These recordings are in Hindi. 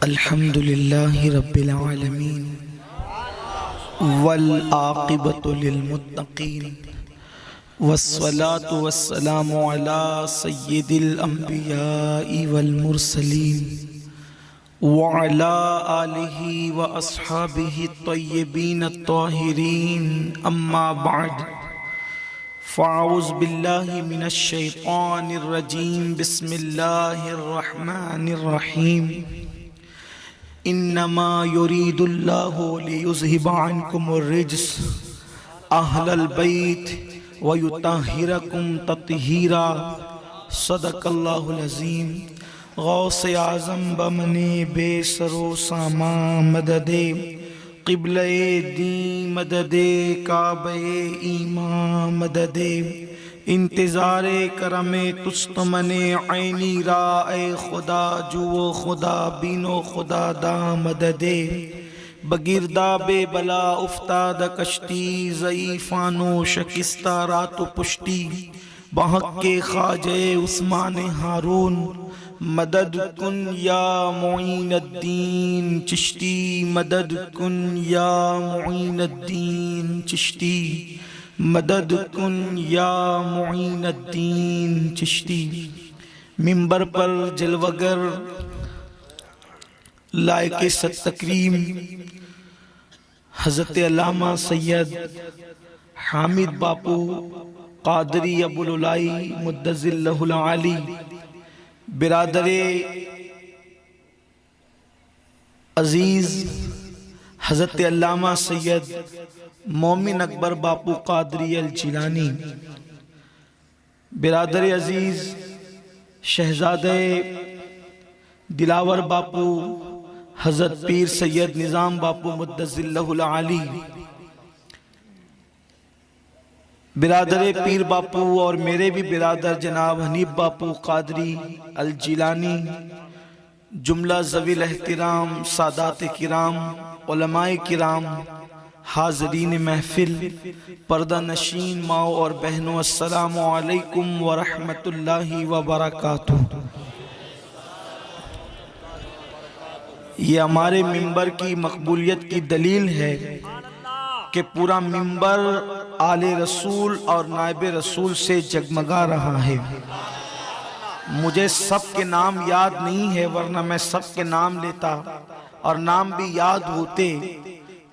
अल्हम्दुलिल्लाहि रब्बिल आलमीन वल आक़िबतु लिल मुत्तक़ीन वस्सलातु वस्सलामु अला सय्यिदिल अंबियाइ वल मुरसलीन व अला आलिहि व अस्हाबिहि तय्यबीन अत्ताहिरीन अम्मा बअद फ़अऊज़ु बिल्लाहि मिनश शैतानिर रजीम बिस्मिल्लाहिर रहमानिर रहीम इन्नमा युरीदुल्लाहु लियुज़हिबा अन्कुमुर रिज्स अहलल बैत व युतहिरकुम तत्हीरा सदक़ल्लाहुल अज़ीम। गौसे आज़म बमने बेसरो सामा मददे क़िबले दी मददे काबे ईमा मददे इंतज़ारे करमे तुस्तमने ऐनी रा ए खुदा जुओ खुदा बीनो खुदा दा मददे बगिरदा बे बला उफ्ताद कश्ती ज़ईफ़ानो शकिस्ता रात पुश्ती बहक के ख्वाजे उस्मान हारून मदद कुन या मुईनुद्दीन चिश्ती मदद कुन या मुईनुद्दीन चिश्ती मदद कुन या मुईनुद्दीन चिश्ती। मिंबर पर जलवगर लायके सत्तकरीम हज़रत अल्लामा सैयद हामिद बापू क़ादरी अबुल उलाई मुद्दज़िल्लहुल आली बिरादरे अजीज़ हज़रत अल्लामा सैयद मोमिन अकबर बापू क़ादरी अल जिलानी बिरादरे अजीज़ शहज़ादे दिलावर बापू हज़रत पीर सैयद निज़ाम बापू मुद्दज़िल्लहुल आली बिरादरे पीर बापू और मेरे भी बिरादर जनाब हनीफ बापू क़ादरी अल जिलानी जुमला ज़वील एहतिराम सादात किराम उलमाए किराम हाज़रीन महफिल पर्दा नशीन माओ और बहनों अस्सलामु अलैकुम व रहमतुल्लाहि व बरकातुहू। ये हमारे मिंबर की मकबूलियत की दलील है कि पूरा मिंबर आले रसूल और नायबे रसूल से जगमगा रहा है। मुझे सब के नाम याद नहीं है, वरना मैं सब के नाम लेता और नाम भी याद होते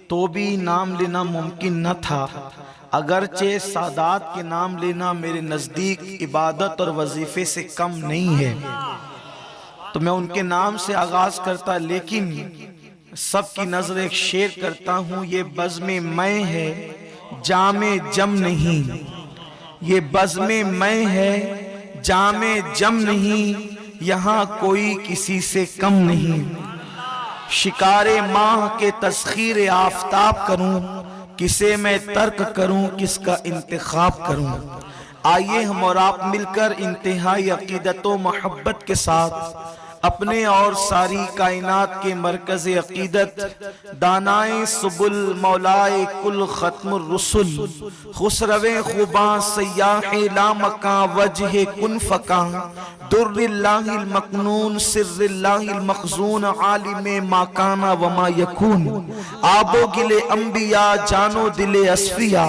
तो भी नाम लेना मुमकिन न था। अगरचे सादात के नाम लेना मेरे नज़दीक इबादत और वजीफे से कम नहीं है, तो मैं उनके नाम से आगाज करता, लेकिन सबकी नजर एक शेर करता हूँ। ये बज़्मे मैं है जामे जम नहीं, ये बज़्मे मैं है जामे जम नहीं, यहाँ कोई किसी से कम नहीं। शिकारे माह के तस्खीर आफताब करूं, किसे मैं तर्क करूं, किसका इंतखाब करूं। आइए हम और आप मिलकर इंतहाई अकीदत व मोहब्बत के साथ अपने और सारी कायनात के मरकज़ अकीदत दानाए सुबुल मौलाए कुल ख़त्मुर रुसुल खुसरवे खुबा सयाहे लामका वजहे कुन फ़का दुर्रिल्लाहिल मकनून सिर्रिल्लाहिल मखज़ून आलिमे माकाना वमा यकून आबो गिले अंबिया जानो दिले अस्फिया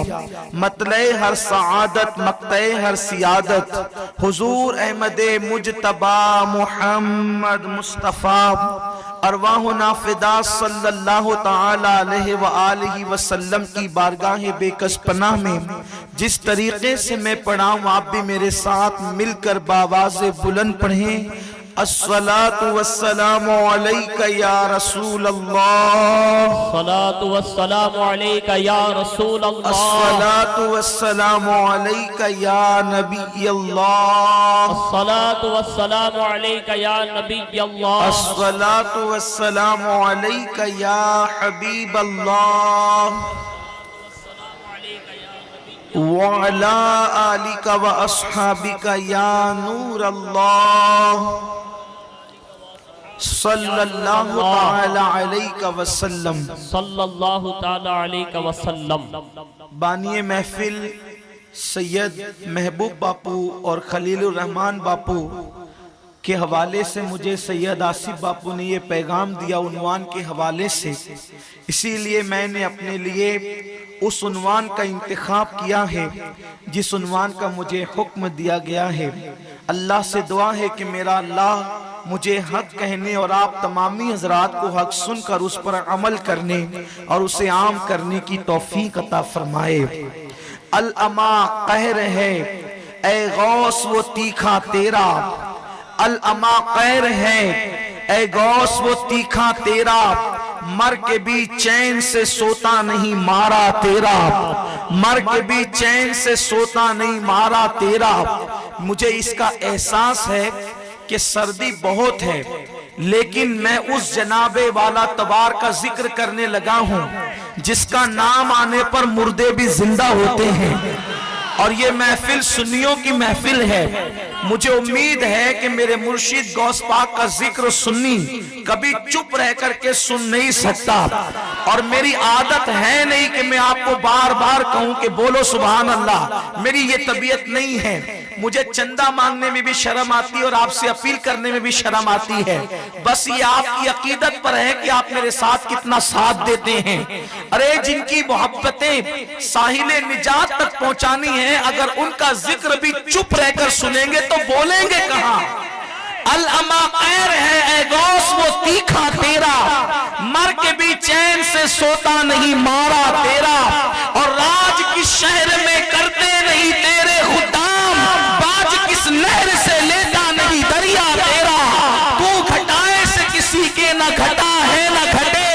मतले हर सआदत मक्ते हर सियादत हुजूर अहमदे मुजतबा मुहम्मद मुस्तफ़ा अरवाह नाफिदा सल्लल्लाहु ताला अलैहि व आलिहि वसल्लम की बारगाह बेकस पनाह में जिस तरीके से मैं पढ़ा हूँ आप भी मेरे साथ मिलकर बावाज़े बुलंद पढ़ें। अस्सलातु वस्सलामु अलैका या रसूल अल्लाह, अस्सलातु वस्सलामु अलैका या रसूल अल्लाह, अस्सलातु वस्सलामु अलैका या नबी अल्लाह, अस्सलातु वस्सलामु अलैका या नबी अल्लाह, अस्सलातु वस्सलामु अलैका या हबीब अल्लाह व अला आलिका व अस्हाबिका या नूर अल्लाह सल्लल्लाहु ताला अलैका वसल्लम, सल्लल्लाहु ताला अलैका वसल्लम। बानिए महफिल सैयद महबूब बापू और खलीलुर रहमान बापू के हवाले से मुझे सैयद आसिफ बापू ने ये पैगाम दिया उन्वान के हवाले से, इसीलिए मैंने अपने लिए उस उन्वान का इंतखाब किया है जिस उन्वान का मुझे हुक्म दिया गया है। अल्लाह से दुआ है कि मेरा अल्लाह मुझे हक कहने और आप तमामी हजरात को हक सुनकर उस पर अमल करने और उसे आम करने की तौफीक अता फरमाए। अल अमा कहर है ए गौस वो तीखा तेरा, अल अमा कहर है ए गौस वो तीखा तेरा, मर के भी चैन से सोता नहीं मारा तेरा, मर के भी चैन से सोता नहीं मारा तेरा। मुझे इसका एहसास है कि सर्दी बहुत है, लेकिन मैं उस जनाबे वाला तबार का जिक्र करने लगा हूं जिसका नाम आने पर मुर्दे भी जिंदा होते हैं, और ये महफिल सुन्नियों की महफिल है। मुझे उम्मीद है कि मेरे मुर्शिद गौस पाक का जिक्र सुन्नी कभी चुप रह करके सुन नहीं सकता, और मेरी आदत है नहीं कि मैं आपको बार बार कहूं कि बोलो सुभान अल्लाह, मेरी ये तबीयत नहीं है। मुझे चंदा मांगने में भी शर्म आती है और आपसे अपील करने में भी शर्म आती है। बस ये आपकी अकीदत पर है कि आप मेरे साथ कितना साथ देते हैं। अरे जिनकी मोहब्बतें साहिले निजात तक पहुंचानी है, अगर उनका जिक्र भी चुप रहकर सुनेंगे तो बोलेंगे कहां। अल अमा खैर है ए गौस वो तीखा तेरा, मर के भी चैन से सोता नहीं मारा तेरा, और राज किस शहर में करते नहीं तेरे खुदाम, बाज किस नहर से लेता नहीं दरिया तेरा। तू घटाए से किसी के न घटा है न घटे,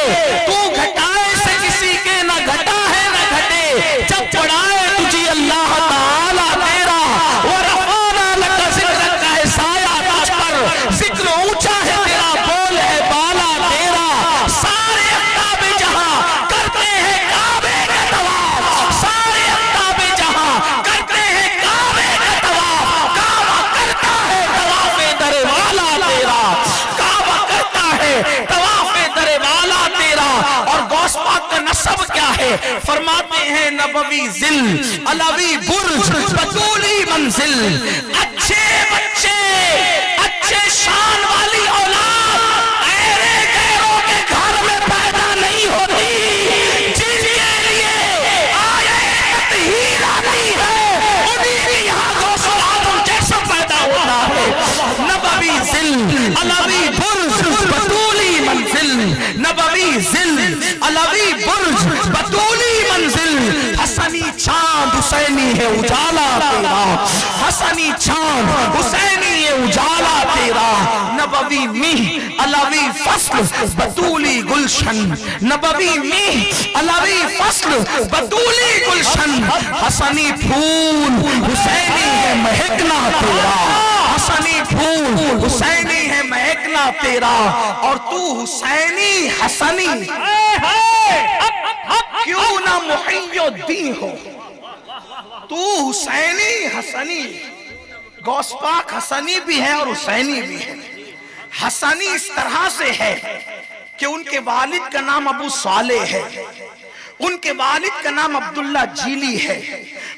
तू घटाए से किसी के न घटा है न घटे, जब पढ़ाए तुझे अल्लाह ताला तेरा, और रफ़ाना लका ज़िक्र का है साया तुझ पर, जिक्र ऊंचा है तेरा, बोल है बाला तेरा। सारे अक़्ताबे जहां करते हैं काबे का तवाफ, सारे अक़्ताबे जहां करते हैं काबे का तवाफ, काबा करता है तवाफ़े दरे वाला तेरा, काबा करता है तवाफ़े दरे वाला तेरा। और गौस पाक का नसब क्या है? फरमाते हैं नबवी जिल अलवी बुर्ज बतूली मंजिल, अच्छे बच्चे अच्छे शान वाली औलाद ऐरे गैरों के घर में पैदा नहीं होती, जिनके लिए आयत ही आती है उन्हीं के यहाँ गौसो आदम जैसा पैदा होता है। नबवी जिल अलवी बुर्ज बतूली मंजिल, नबवी जिल अलवी बुर्ज बतूली मंजिल, हसनी चांद हुसैनी है उजाला तेरा, हसनी चांद हुसैनी है उजाला तेरा। नबवी मीह अलवी फस्ल बतूली गुलशन, नबवी मीह अलवी फस्ल बतूली गुलशन, हसनी फूल हुसैनी है महकना तेरा, हसनी फूल हुसैनी है महकना तेरा। और तू हुसैनी हसनी क्यों ना मुहियुद्दीन हो, तू हुसैनी हसनी, गौस पाक हसनी भी है और हुसैनी भी है। हसनी इस तरह से है कि उनके वालिद का नाम अबू साले है, उनके वालिद का नाम अब्दुल्ला जीली है,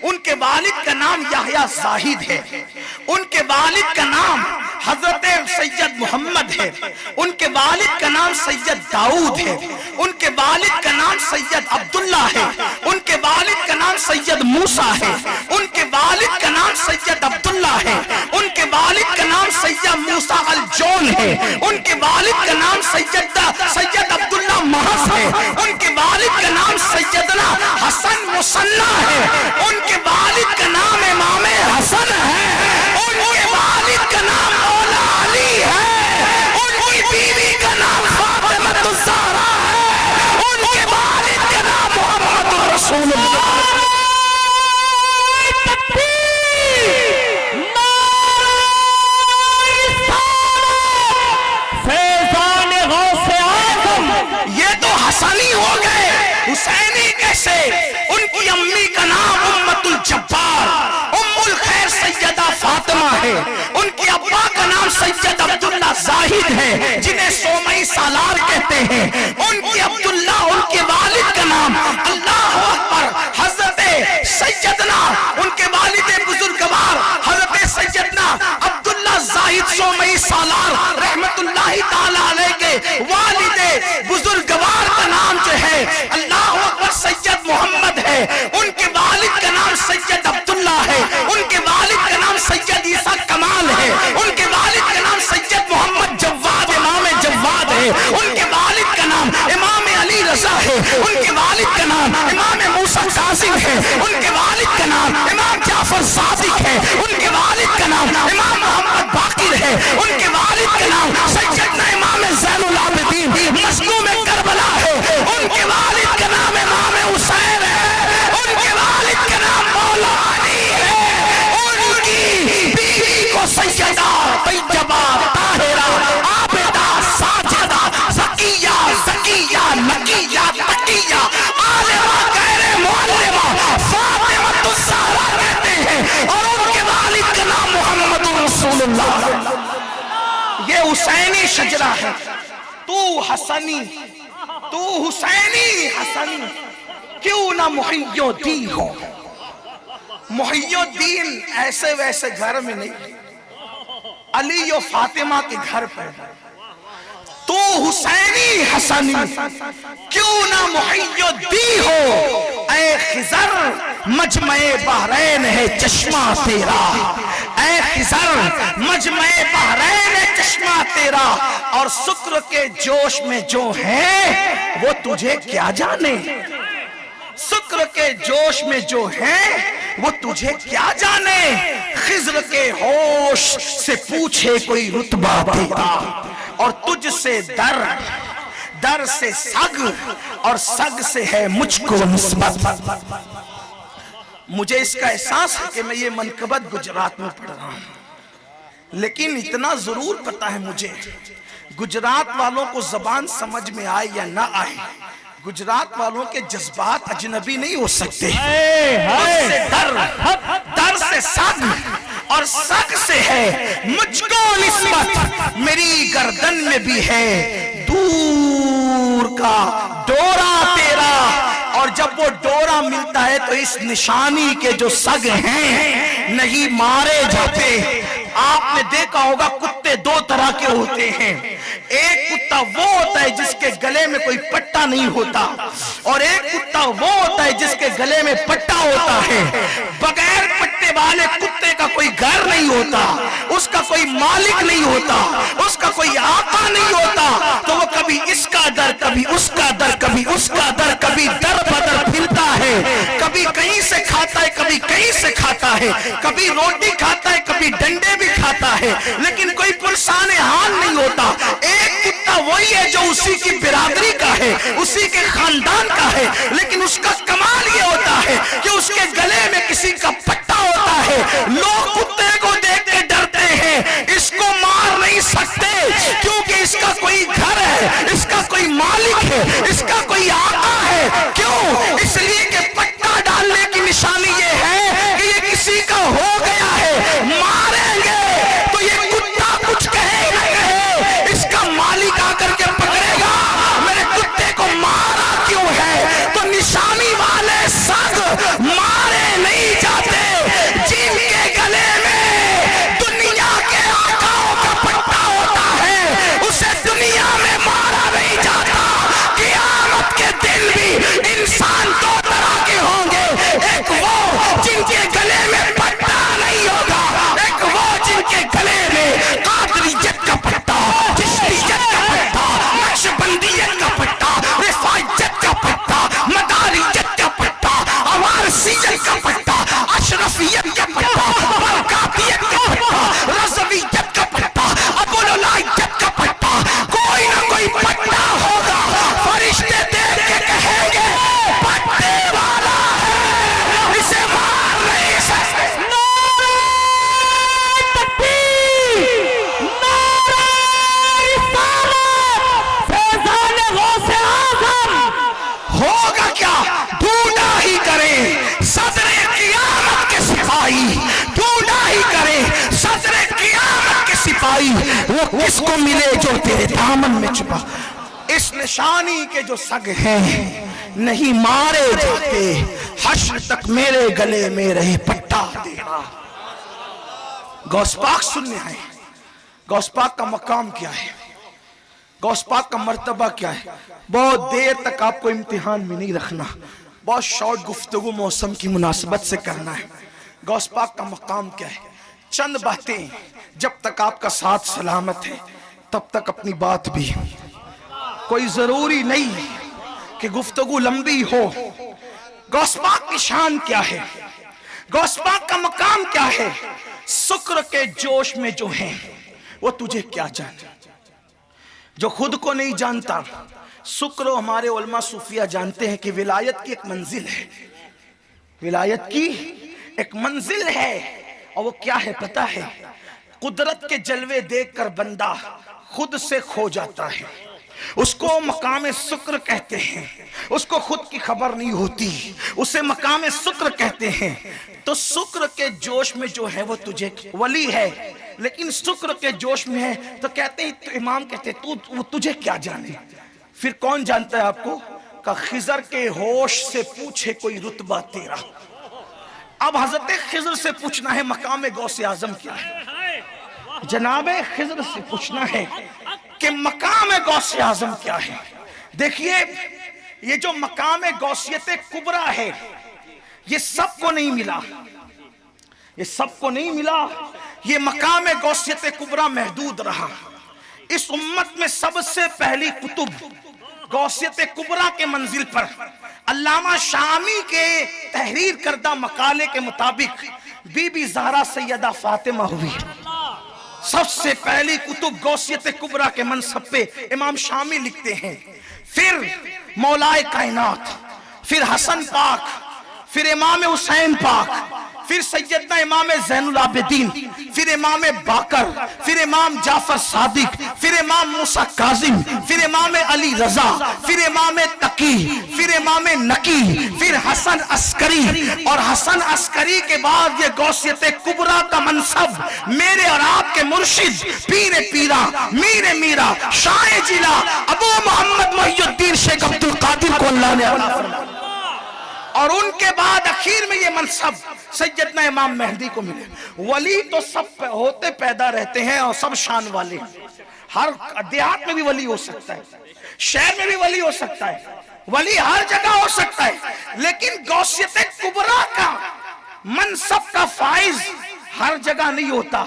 उनके वालिद का नाम याहया जाहिद है, उनके वालिद का नाम हजरत सैयद मोहम्मद है, उनके वालिद का नाम सैयद दाऊद है, उनके वालिद का नाम सैयद अब्दुल्ला है, उनके वालिद का नाम सैयद मूसा है, उनके वालिद का नाम सैयद अब्दुल्ला है, उनके वालिद का नाम सैयद मूसा अल जौन है, उनके वालिद का नाम सैयद अब्दुल्ला महस है, उनके वालिद का नाम सैयदना हसन मुसन्ना है, उनके वालिद का नाम इमाम हसन है, उनके वालिद का नाम मौला अली है, उनकी बीवी का नाम फातिमा ज़हरा है, उनके वालिद का नाम मोहम्मद रसूलुल्लाह। ये तो हसनी हो गए, हुसैनी कैसे? उनकी अम्मी का नाम उम्मतुल जब्बार उम्मुल खैर सैयदा फातिमा है, उनके अब्बा का नाम सैयद अब्दुल्ला जाहिद है जिन्हें सोमई सालार कहते हैं, उनके अब्दुल्ला उनके वालिद का नाम अल्लाह अकबर हजरत सैयदना उनके वालिद बुजुर्गवार हजरत सैयदना अब्दुल्ला जाहिद सोमई सालार ताला अलैह के वालिदे बुजुर्गवार का नाम जो है अल्लाह अकबर सैयद मोहम्मद है, उनके वालिद का नाम सैयद अब्दुल्ला है, उनके वालिद का नाम सैयद ईसा कमाल है, उनके वालिद का नाम सैयद मोहम्मद जव्वाद इमाम जव्वाद है, उनके वालिद का नाम इमाम अली रजा है, उनके वालिद का नाम इमाम मूसा कासिम है, उनके वालिद का नाम इमाम जाफर सादिक है, उनके वालिद का नाम इमाम मोहम्मद बाकिर है, उनके वालिद का नाम सैयदना इमाम ज़ैनुल आबिदीन मज़लूम करबला है, उनके वालिद का नाम इमाम हुसैन है, उनके वालिद का नाम मौला अली है, उनकी बीवी को सैयदा तैयबा ताहिरा आबिदा साजिदा ज़किया ज़किया नकिया तकिया आलिमा गैर मुअल्लिमा फातिमा ज़हरा कहते हैं, और उनके वालिद का नाम मोहम्मद रसूलुल्लाह। ये हुसैनी शजरा है, तू हसनी तू हुसैनी हसनी क्यों ना मुहियुद्दीन हो। मुहियुद्दीन ऐसे वैसे घर में नहीं, अली और फातिमा के घर पर। तू हुसैनी हसनी क्यों ना मुहियुद्दीन हो। ऐ खिज़र मजमे बहरैन है चश्मा तेरा, ऐ खिज़र मजमे बहरैन है चश्मा तेरा, और शुक्र के जोश में जो है वो तुझे क्या जाने। शुक्र के जोश में जो है वो तुझे क्या जाने। खिज़र के होश से पूछे कोई रुतबा तेरा, और तुझसे दर, दर से सग, और सग से है मुझको निस्बत। मुझे इसका एहसास है कि मैं ये मनकबत गुजरात में पढ़ रहा हूं, लेकिन इतना जरूर पता है मुझे, गुजरात वालों को जबान समझ में आए या ना आए, गुजरात वालों के जज्बात अजनबी नहीं हो सकते। दर, दर से सग, और सग से है मुझको निस्बत। मेरी गर्दन में भी है दूर का डोरा तेरा, और जब वो डोरा मिलता है तो इस निशानी के जो सग हैं नहीं मारे जाते। आपने देखा होगा कुत्ते दो तरह के होते हैं, एक कुत्ता वो होता है जिसके गले में कोई पट्टा नहीं होता, और एक कुत्ता वो होता है जिसके गले में पट्टा होता है। बगैर पट्टे वाले कुत्ते का कोई घर नहीं होता, उसका कोई मालिक नहीं होता, उसका कोई आका नहीं होता, तो वो कभी इसका दर, कभी उसका दर, कभी उसका दर, कभी दर बदर फिरता है, कभी कहीं से खाता है, कभी कहीं से खाता है, कभी रोटी खाता है, कभी डंडे भी खाता है, लेकिन कोई पुरसाने हाल नहीं होता। एक कुत्ता वही है जो उसी की बिरादरी का है, उसी के खानदान का है, लेकिन उसका कमाल ये होता है कि उसके गले में किसी का पट्टा होता है। लोग कुत्ते को देख के डरते हैं, इसको मार नहीं सकते क्योंकि इसका कोई घर है, इसका कोई मालिक है, इसका कोई आका है। क्यों? इसलिए कि पट्टा डालने की निशानी ये है कि ये किसी का हो गया है, मारेंगे तो ये कुत्ता कुछ कहे ना कहे, इसका मालिक आकर के पकड़ेगा मेरे कुत्ते को मारा क्यों है। तो निशानी वाले सग मारे नहीं जाते, जिनके गले में दुनिया के आकाओं का पट्टा होता है उसे दुनिया में मारा नहीं जाता। क़यामत के दिन भी इंसान दो तरह के होंगे, एक वो जिनके गले में पट्टा नहीं होगा, एक वो जिनके गले में कादरियत का पट्टा, चिश्तियत का पट्टा, नक्शबंदियत का पट्टा, रिफाइयत का पट्टा, मदारियत का पट्टा, अवारसियत का पट्टा, अशरफियत का पट्टा, बरकातियत का पट्टा, रज़वियत का पट्टा, अबुललाइयत का पट्टा, कोई ना कोई पट्टा होगा। फरिश्ते देख के कहेंगे पट्टे वाला है, इसे मार नहीं सकते। होगा क्या? ढूंढा ही करें सदरे क़यामत के सिपाही, ढूंढा ही करें सदरे क़यामत के सिपाही, वो किसको मिले जो तेरे दामन में छुपा। इस निशानी के जो सग हैं नहीं मारे जाते, हश्र तक मेरे गले में रहे पट्टा तेरा। गौस पाक सुनने आए, गौस पाक का मकाम क्या है? गौस पाक का मर्तबा क्या है, बहुत देर तक आपको इम्तिहान में नहीं रखना, बहुत शॉर्ट गुफ्तगू मौसम की मुनासिबत से करना है। गौस पाक का मकाम क्या है, चंद बातें, जब तक आपका साथ सलामत है तब तक अपनी बात भी, कोई जरूरी नहीं कि गुफ्तगू लंबी हो। गौस पाक की शान क्या है, गौस पाक का मकाम क्या है, शुक्र के जोश में जो है वो तुझे क्या जाने, जो खुद को नहीं जानता। शुक्र हमारे उलमा सूफिया जानते हैं कि विलायत की एक मंजिल है, विलायत की एक मंजिल है, और वो क्या है पता है, कुदरत के जलवे देखकर बंदा खुद से खो जाता है, उसको मकाम शुक्र कहते हैं। उसको खुद की खबर नहीं होती, उसे मकाम शुक्र कहते हैं। तो शुक्र के जोश में जो है वो तुझे वली है, लेकिन शुक्र के जोश में है तो कहते हैं, तो इमाम कहते हैं तू तुझे क्या जाने। फिर कौन जानता है आपको, का खिजर के होश से पूछे कोई रुतबा तेरा। अब हजरत खिजर से पूछना है मकाम गौसे आजम क्या है, जनाबे खिजर से पूछना है कि मकाम गौसे आजम क्या है। देखिए ये जो मकाम गौसियत कुबरा है ये सबको नहीं मिला, ये सबको नहीं मिला, ये मकाम गौसियत कुबरा महदूद रहा। इस उम्मत में सबसे पहली कुतुब गौसियत कुबरा के मंजिल पर अल्लामा शामी के तहरीर करदा मकाले के मुताबिक बीबी ज़हरा सैयदा फातिमा हुई। सबसे पहली कुतुब गौसियत कुबरा के मनसब पे इमाम शामी लिखते हैं, फिर मौलाए कायनात, फिर हसन पाक, फिर इमाम हुसैन पाक, फिर सैयदना इमाम ज़ैनुल आबिदीन, फिर इमाम बाकर, फिर इमाम जाफर सादिक, फिर इमाम मूसा काजिम, फिर इमाम अली रजा, फिर इमाम तकी, फिर इमाम नकी, फिर हसन अस्करी, और हसन अस्करी के बाद ये गौसियत कुबरा का मनसब मेरे और आपके मुर्शिद पीर पीरा मीर मीरा शाह जिला अबू मोहम्मद मुहियुद्दीन शेख अब्दुल कादिर को अल्लाह ने अता फरमाया। और उनके बाद आखिर में ये मनसब सैयदना इमाम मेहदी को मिले। वली तो सब होते पैदा रहते हैं और सब शान वाले, हर देहात में भी वली हो सकता है, शहर में भी वली हो सकता है, वली हर जगह हो सकता है, लेकिन गौसियत कुबरा का मनसब का फाइज हर जगह नहीं होता,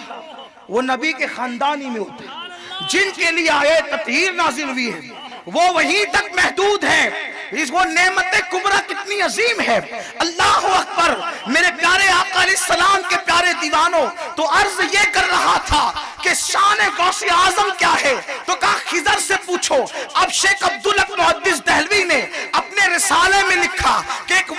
वो नबी के खानदानी में होता है। जिनके लिए आए ततहीर नाजिल हुई है वो वहीं तक महदूद है। इस वो नेमत कुबरा कितनी अजीम है। अल्लाह अकबर। मेरे प्यारे आका अलैहिस्सलाम के प्यारे दीवानों, तो अर्ज ये कर रहा था कि शान गौसे आजम क्या है, तो कहा खिजर से पूछो। अब शेख अब्दुल हक मुहद्दिस दहलवी ने अपने रिसाले में लिखा कि एक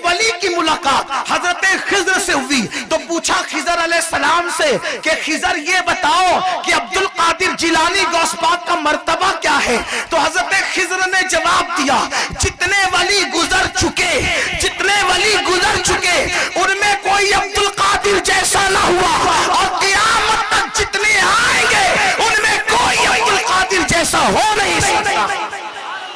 वली की मुलाकात हजरत खिजर से हुई, तो पूछा खिजर अलैहिस्सलाम से कि खिजर ये बताओ कि अब्दुल कादिर जिलानी गौस पाक का मर्तबा क्या है। तो हजरत खिजर ने जवाब दिया, जितने वली गुजर चुके उनमें कोई अब्दुल कादिर जैसा ना हुआ, और क़यामत तक जितने आएंगे उनमें कोई अब्दुल कादिर जैसा हो नहीं सकता।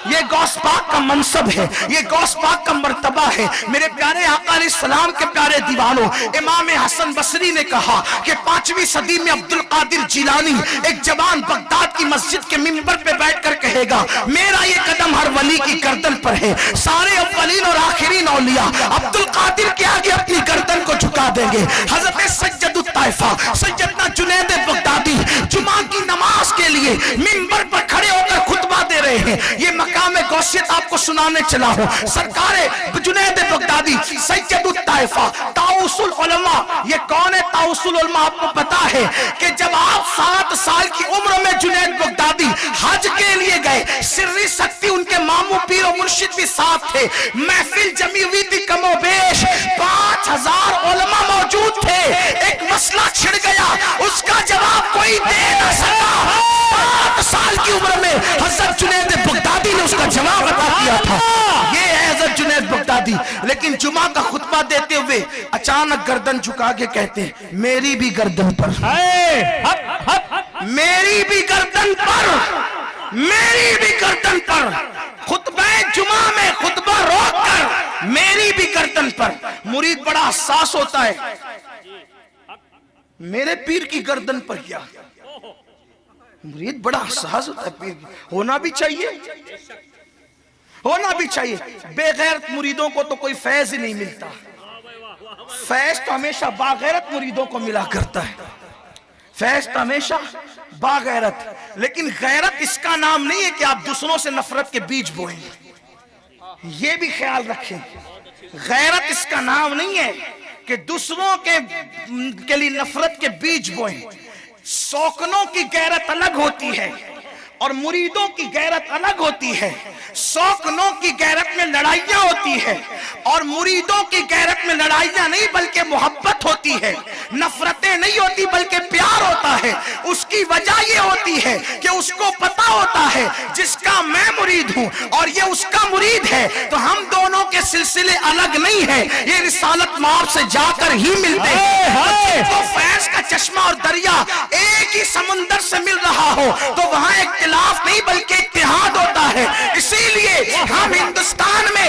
ये गौस पाक का मनसब है, ये गौस पाक का मर्तबा है। मेरे प्यारे आका अलैहिस्सलाम के प्यारे दीवानों, इमाम हसन बसरी ने कहा कि 5वीं सदी में अब्दुल कादिर जिलानी एक जवान बगदाद की मस्जिद के मिंबर पे बैठकर कहेगा, मेरा ये कदम हर वली की गर्दन पर है। सारे अव्वलीन और आखिरीन औलिया अब्दुल कादिर के आगे अपनी गर्दन को झुका देंगे। हजरत सज्जदुत ताइफा सैयदना जुनैद बगदादी जुमा की नमाज के लिए मिंबर पर खड़े होकर खुतबा दे रहे हैं। ये मकाम गौसियत आपको सुनाने चला हूं। सरकार जुनैद बगदादी सैयदुत ताइफा ताउसुल उलमा, ये कौन है ताउसुल उलमा? आपको पता है कि जब आप 7 साल की उम्र में जुनैद बगदादी हज के लिए गए, सिर्री शक्ति उनके मामू पीर और मुर्शिद भी साथ थे, महफिल जमी हुई थी कमोबेश, 5000 उलमा मौजूद थे। एक मसला छिड़ गया, उसका जवाब कोई दे न सका। 7 साल की उम्र में हजरत जुनैद बगदादी ने उसका जवाब अता किया था। ये है हजरत जुनैद बगदादी। लेकिन जुमा का खुतबा देते हुए अचानक गर्दन झुका के कहते हैं, मेरी भी गर्दन पर, मेरी भी गर्दन पर, मेरी भी गर्दन पर। खुतबा जुमा में खुतबा रोककर मेरी भी गर्दन पर। मुरीद बड़ा हसास होता है, मेरे पीर की गर्दन पर क्या, मुरीद बड़ा हसास होता है पीर की, होना भी चाहिए, होना भी चाहिए। बेगैरत मुरीदों को तो कोई फैज ही नहीं मिलता, फैज तो हमेशा बागैरत मुरीदों को मिला करता है, फैज तो हमेशा बागैरत। लेकिन गैरत इसका नाम नहीं है कि आप दूसरों से नफरत के बीज बोएं, ये भी ख्याल रखें। गैरत इसका नाम नहीं है कि दूसरों के लिए नफरत के बीज बोएं। शौकनों की गैरत अलग होती है और मुरीदों की गैरत अलग होती है। शौकनों की गैरत में लड़ाइयां होती है और मुरीदों की गैरत में लड़ाइयां नहीं बल्कि मोहब्बत होती है, नफरतें नहीं होती बल्कि प्यार होता है। उसकी वजह ये होती है कि उसको पता होता है जिसका मैं मुरीद हूं और ये उसका मुरीद है, तो हम दोनों के सिलसिले अलग नहीं है, ये रिसालत मार्ग से जाकर ही मिलते हैं। तो फैज का चश्मा और दरिया एक ही समुंदर से मिल रहा हो तो वहां इख्तिलाफ नहीं बल्कि इत्तेहाद होता है। इसीलिए हम हिंदुस्तान में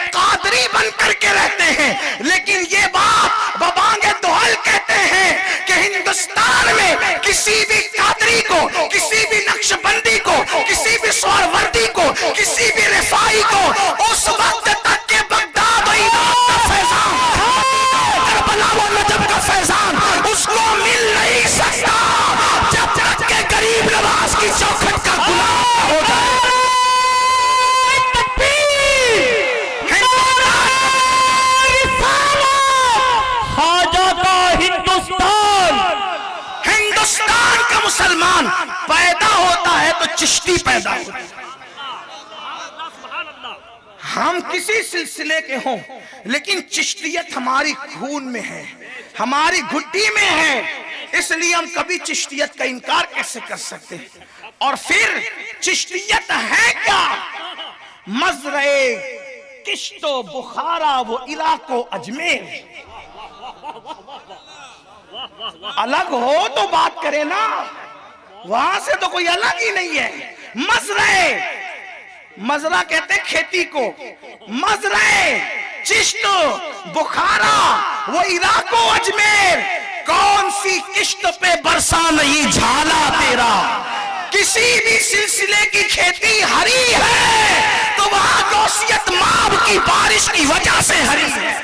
कादरी बन करके रहते हैं, लेकिन ये बात बबांगे दोहल कहते हैं कि हिंदुस्तान में किसी भी कादरी को, किसी भी नक्शबंदी को, किसी भी सोहरवर्दी को, किसी भी रिफाई को उस वक्त तक के बगदाद और इराक का फैजान, करबला व नजफ का फैजान उसको मिल नहीं सकता जब तक के गरीब नवाज की चौखट का गुलाम हो जाए। हिंदुस्तान का मुसलमान पैदा होता है तो चिश्ती पैदा होता है। हम किसी सिलसिले के हों लेकिन चिश्तियत हमारी खून में है, हमारी घुट्टी में है, इसलिए हम कभी चिश्तियत का इनकार कैसे कर सकते हैं। और फिर चिश्तियत है क्या? मजरे किश्तो बुखारा वो इलाको अजमेर। अलग हो तो बात करें ना, वहां से तो कोई अलग ही नहीं है। मजरे, मजरा कहते खेती को, मजरे चिश्त बुखारा वो इलाको अजमेर। कौन सी किश्त पे बरसा नहीं झाला तेरा? किसी भी सिलसिले की खेती हरी है तो वहां गौसियत माब की बारिश की वजह से हरी है।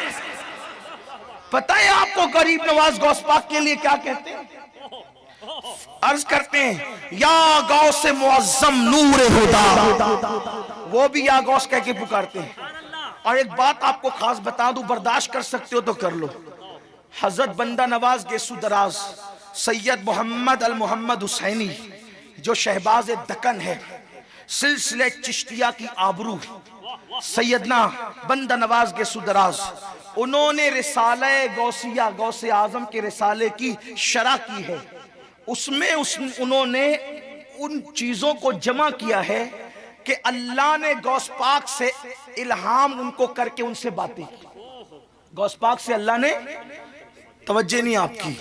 पता है आपको गरीब नवाज गौस पाक के लिए क्या कहते हैं? अर्ज करते हैं या गौ से मुअज्जम नूर हुदा, वो भी या गौस कह के पुकारते हैं। और एक बात आपको खास बता दूं, बर्दाश्त कर सकते हो तो कर लो। हजरत बंदा नवाज गेसु दराज सैयद मोहम्मद अल मोहम्मद हुसैनी जो शहबाज दक्कन है, सिलसिले चिश्तिया की आबरू सैयदना बंदा नवाज गेसु दराज, उन्होंने रिसाले गौसिया गौसे आजम के रिसाले की शरह की है। उसमें उन्होंने उन चीजों को जमा किया है कि अल्लाह ने गौस पाक से इल्हाम उनको करके उनसे बातें की। गौस पाक से अल्लाह ने, तवज्जो नहीं आपकी,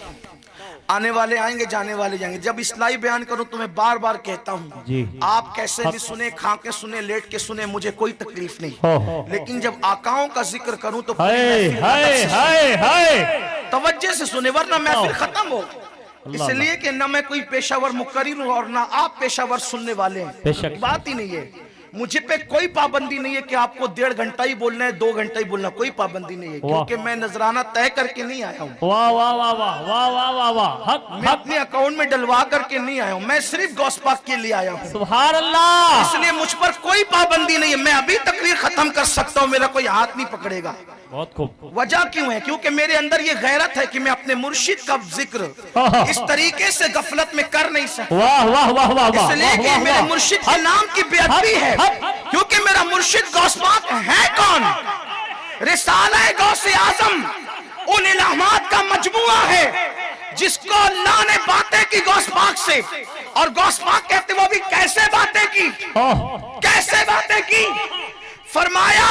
आने वाले आएंगे जाने वाले जाएंगे। जब इस्लाही बयान करूं तो मैं बार बार कहता हूं, आप कैसे भी सुने, खा के सुने, लेट के सुने, मुझे कोई तकलीफ नहीं। लेकिन जब आकाओं का जिक्र करूं तो तवज्जो से सुने, वरना महफिल खत्म हो। इसलिए कि ना मैं कोई पेशावर मुकर्रिर हूं और ना आप पेशावर सुनने वाले हैं, बात ही नहीं है। मुझे पे कोई पाबंदी नहीं है कि आपको 1.5 घंटा ही बोलना है, 2 घंटा ही बोलना, कोई पाबंदी नहीं है, क्योंकि मैं नजराना तय करके नहीं आया हूँ। वाह वाह वाह वाह वाह वाह वाह वाह, मैं अपने अकाउंट में डलवा करके नहीं आया हूँ, मैं सिर्फ गौस पाक के लिए आया हूँ। सुभान अल्लाह। इसलिए मुझ पर कोई पाबंदी नहीं है, मैं अभी तकरीर खत्म कर सकता हूँ, मेरा कोई हाथ नहीं पकड़ेगा। बहुत खूब। वजह क्यों है? क्योंकि मेरे अंदर ये गैरत है कि मैं अपने मुर्शिद का जिक्र इस तरीके से गफलत में कर नहीं सकता। वाह वाह वाह वाह, इसलिए कि मेरे मुर्शिद के नाम की बेअदबी है, क्योंकि मेरा मुर्शिद गौस पाक है कौन? रिसाला गौसे आजम उन इल्हामात का मजमुआ है जिसको अल्लाह ने बातें की गौस पाक से। और गौस पाक कहते वो भी कैसे बातें की, कैसे बातें की? फरमाया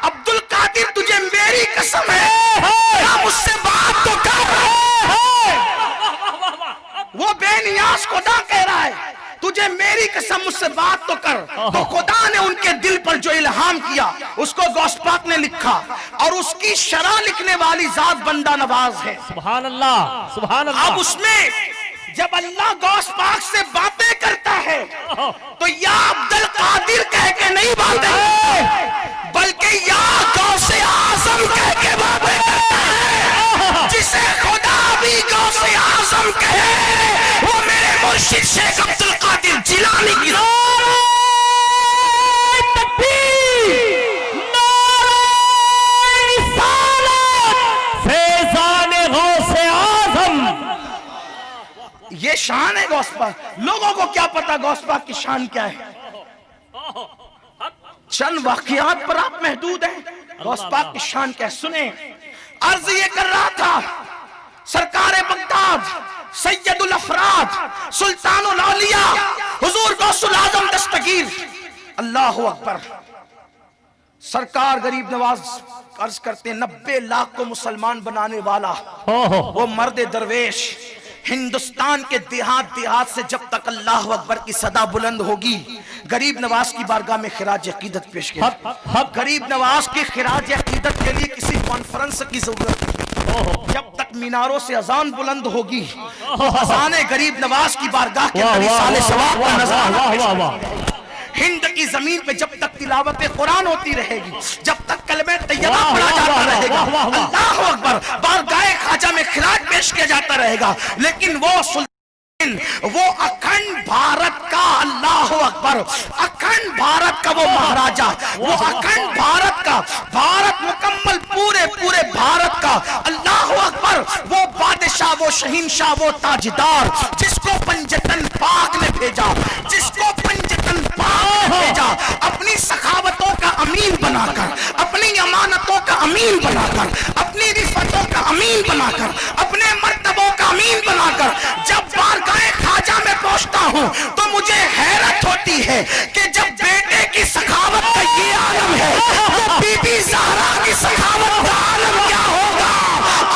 अब्दुल कादिर तुझे मेरी कसम है, क्या मुझसे बात तो कर। वो बेनियाज खुदा कह रहा है तुझे मेरी कसम मुझसे बात तो कर। तो खुदा ने उनके दिल पर जो इल्हाम किया उसको गौस पाक ने लिखा, और उसकी शरह लिखने वाली जात बंदा नवाज है। सुभान अल्लाह सुभान अल्लाह। अब उसमें जब अल्लाह गौस पाक से बातें करता है तो या अब्दुल कादिर कह के नहीं बातें, बल्कि या गौसे आजम कह के बातें करता है। जिसे खुदा भी गौसे आजम कहे वो मेरे मुर्शिद शेख अब्दुल कादिर जिलानी की ये शान है गौस पाक। लोगों को क्या पता गौस पाक की शान क्या है? चंद वाकयात पर आप महदूद हैं। गौस पाक की शान क्या है सुने। अर्ज ये कर रहा था सरकार बगदाद सैयदुल अफराद सुल्तानुल औलिया हुजूर गौसुल आजम दस्तगीर अल्लाहु अकबर सरकार गरीब नवाज अर्ज करते 90 लाख को मुसलमान बनाने वाला वो मर्द दरवेश हिंदुस्तान के देहात से जब तक अल्लाह अकबर की सदा बुलंद होगी गरीब नवाज की बारगाह में खिराज अकीदत पेश किया। गरीब नवाज की खिराज अकीदत के लिए किसी कॉन्फ्रेंस की जरूरत नहीं। जब तक मीनारों से अजान बुलंद होगी अजान गरीब नवाज की बारगाह के अंदर साले सवाब का नज़ारा हिंद की जमीन पे जब तक तिलावत कुरान होती रहेगी, जब तक कलमे तैयबा पढ़ा जाता रहेगा, अल्लाह अकबर बारगाह ख्वाजा में खिराज पेश किया जाता रहेगा। लेकिन वो अखंड भारत का अल्लाह अकबर अखंड भारत का वो महाराजा, वो अखंड भारत का भारत मुकम्मल पूरे भारत का अल्लाह अकबर वो बादशाह वो शहीनशाह वो ताजदार जिसको पंजतन पाक ने भेजा, जिसको पंजतन पाक ने भेजा अपनी सखावतों का अमीन बनाकर, अपनी अमानतों का अमीन बनाकर, अपनी रिफतों का अमीन बनाकर, अपने मर्तबों का अमीन बनाकर जब बारगाह ख्वाजा में पहुंचता हूं तो मुझे हैरत होती है कि जब बेटे की सखावत का ये आलम है तो बीबी ज़हरा की सखावत का आलम क्या होगा।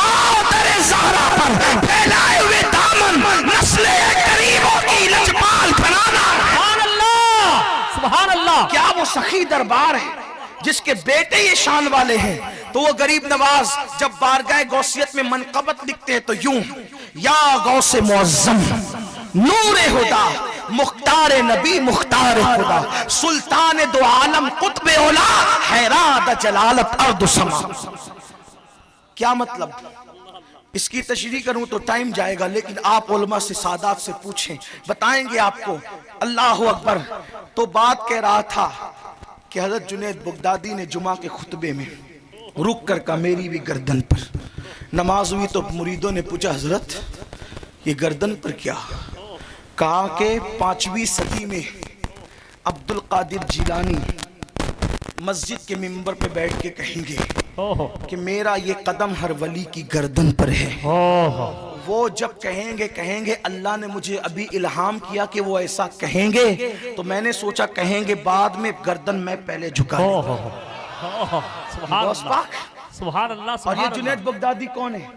आओ दरे ज़हरा पर फैलाए हुए दामन नस्ले गरीबों की लजपाल बनाना। सुभान अल्लाह। क्या वो सखी दरबार है जिसके बेटे ये शान वाले हैं। तो वो गरीब नवाज जब बारगाह गौसियत में मनकबत लिखते हैं तो यूं या गौसे मुअज्जम नूरे हुदा मुख्तार नबी मुख्तार खुदा सुल्तान दो आलम कुतबे औला हैरात जलालत अर्द समा। क्या मतलब? इसकी तशरीह करूं तो टाइम जाएगा, लेकिन आप उलमा से सादात से पूछें बताएंगे आपको। अल्लाह अकबर। तो बात कह रहा था कि हजरत जुनैद बगदादी ने जुमा के खुतबे में रुक कर कहा मेरी भी गर्दन पर नमाज हुई तो मुरीदों ने पूछा हजरत ये गर्दन पर क्या? कहा कि 5वीं सदी में अब्दुल कादिर जिलानी मस्जिद के मिंबर पे बैठ के कहेंगे कि मेरा ये कदम हर वली की गर्दन पर है। वो जब कहेंगे अल्लाह ने मुझे अभी इल्हाम किया कि वो ऐसा कहेंगे, तो मैंने सोचा कहेंगे बाद में गर्दन मैं पहले झुका। सुभान अल्लाह। और ये जुनैद बगदादी कौन है?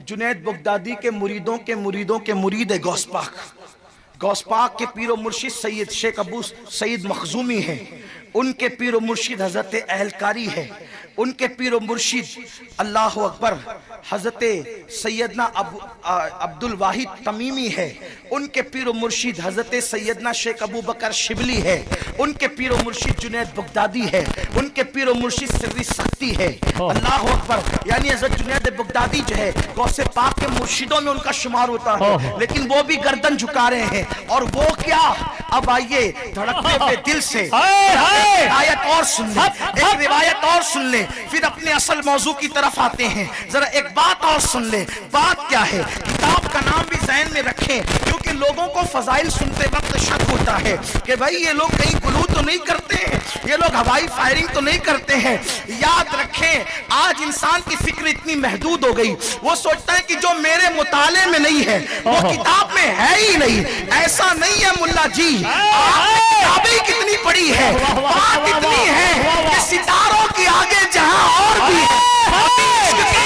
जुनैद बगदादी के मुरीदों के मुरीद है गौस पाक। गौस पाक के पीरो मुर्शिद सैयद शेख अबू सईद मखजूमी है, उनके पीरो मुर्शिद हजरत अहलकारी है, उनके पीरो मुर्शिद अल्लाह अकबर हजरत सैयदना अब्दुल वाहिद तमीमी है, उनके पीरो मुर्शिद हजरत सैयदना शेख अबू बकर शिबली है, उनके पीरो मुर्शिद जुनैद बगदादी है, उनके पीरो मुर्शिद सिर्री सख्ती है। अल्लाह अकबर। यानी हजरत जुनैद बगदादी जो है गौसे पाक के मुर्शिदों में उनका शुमार होता है, लेकिन वो भी गर्दन झुका रहे हैं। और वो क्या? अब आइए धड़कते हुए दिल से रिवायत और सुन ले, एक रिवायत और सुन ले, फिर अपने असल मौजू की तरफ आते हैं। जरा एक बात और सुन ले। बात क्या है? किताब का नाम भी ज़हन में रखें, क्योंकि लोगों को फजाइल सुनते वक्त शक होता है कि भाई ये लोग कहीं गुलू तो नहीं करते हैं, ये लोग हवाई फायरिंग तो नहीं करते हैं। याद रखें आज इंसान की फिक्र इतनी महदूद हो गई, वो सोचता है कि जो मेरे मुताले में नहीं है वो किताब में है ही नहीं। ऐसा नहीं है मुल्ला जी, आपने किताबें कितनी पढ़ी है, बात इतनी है कि सितारों के आगे जहां और भी है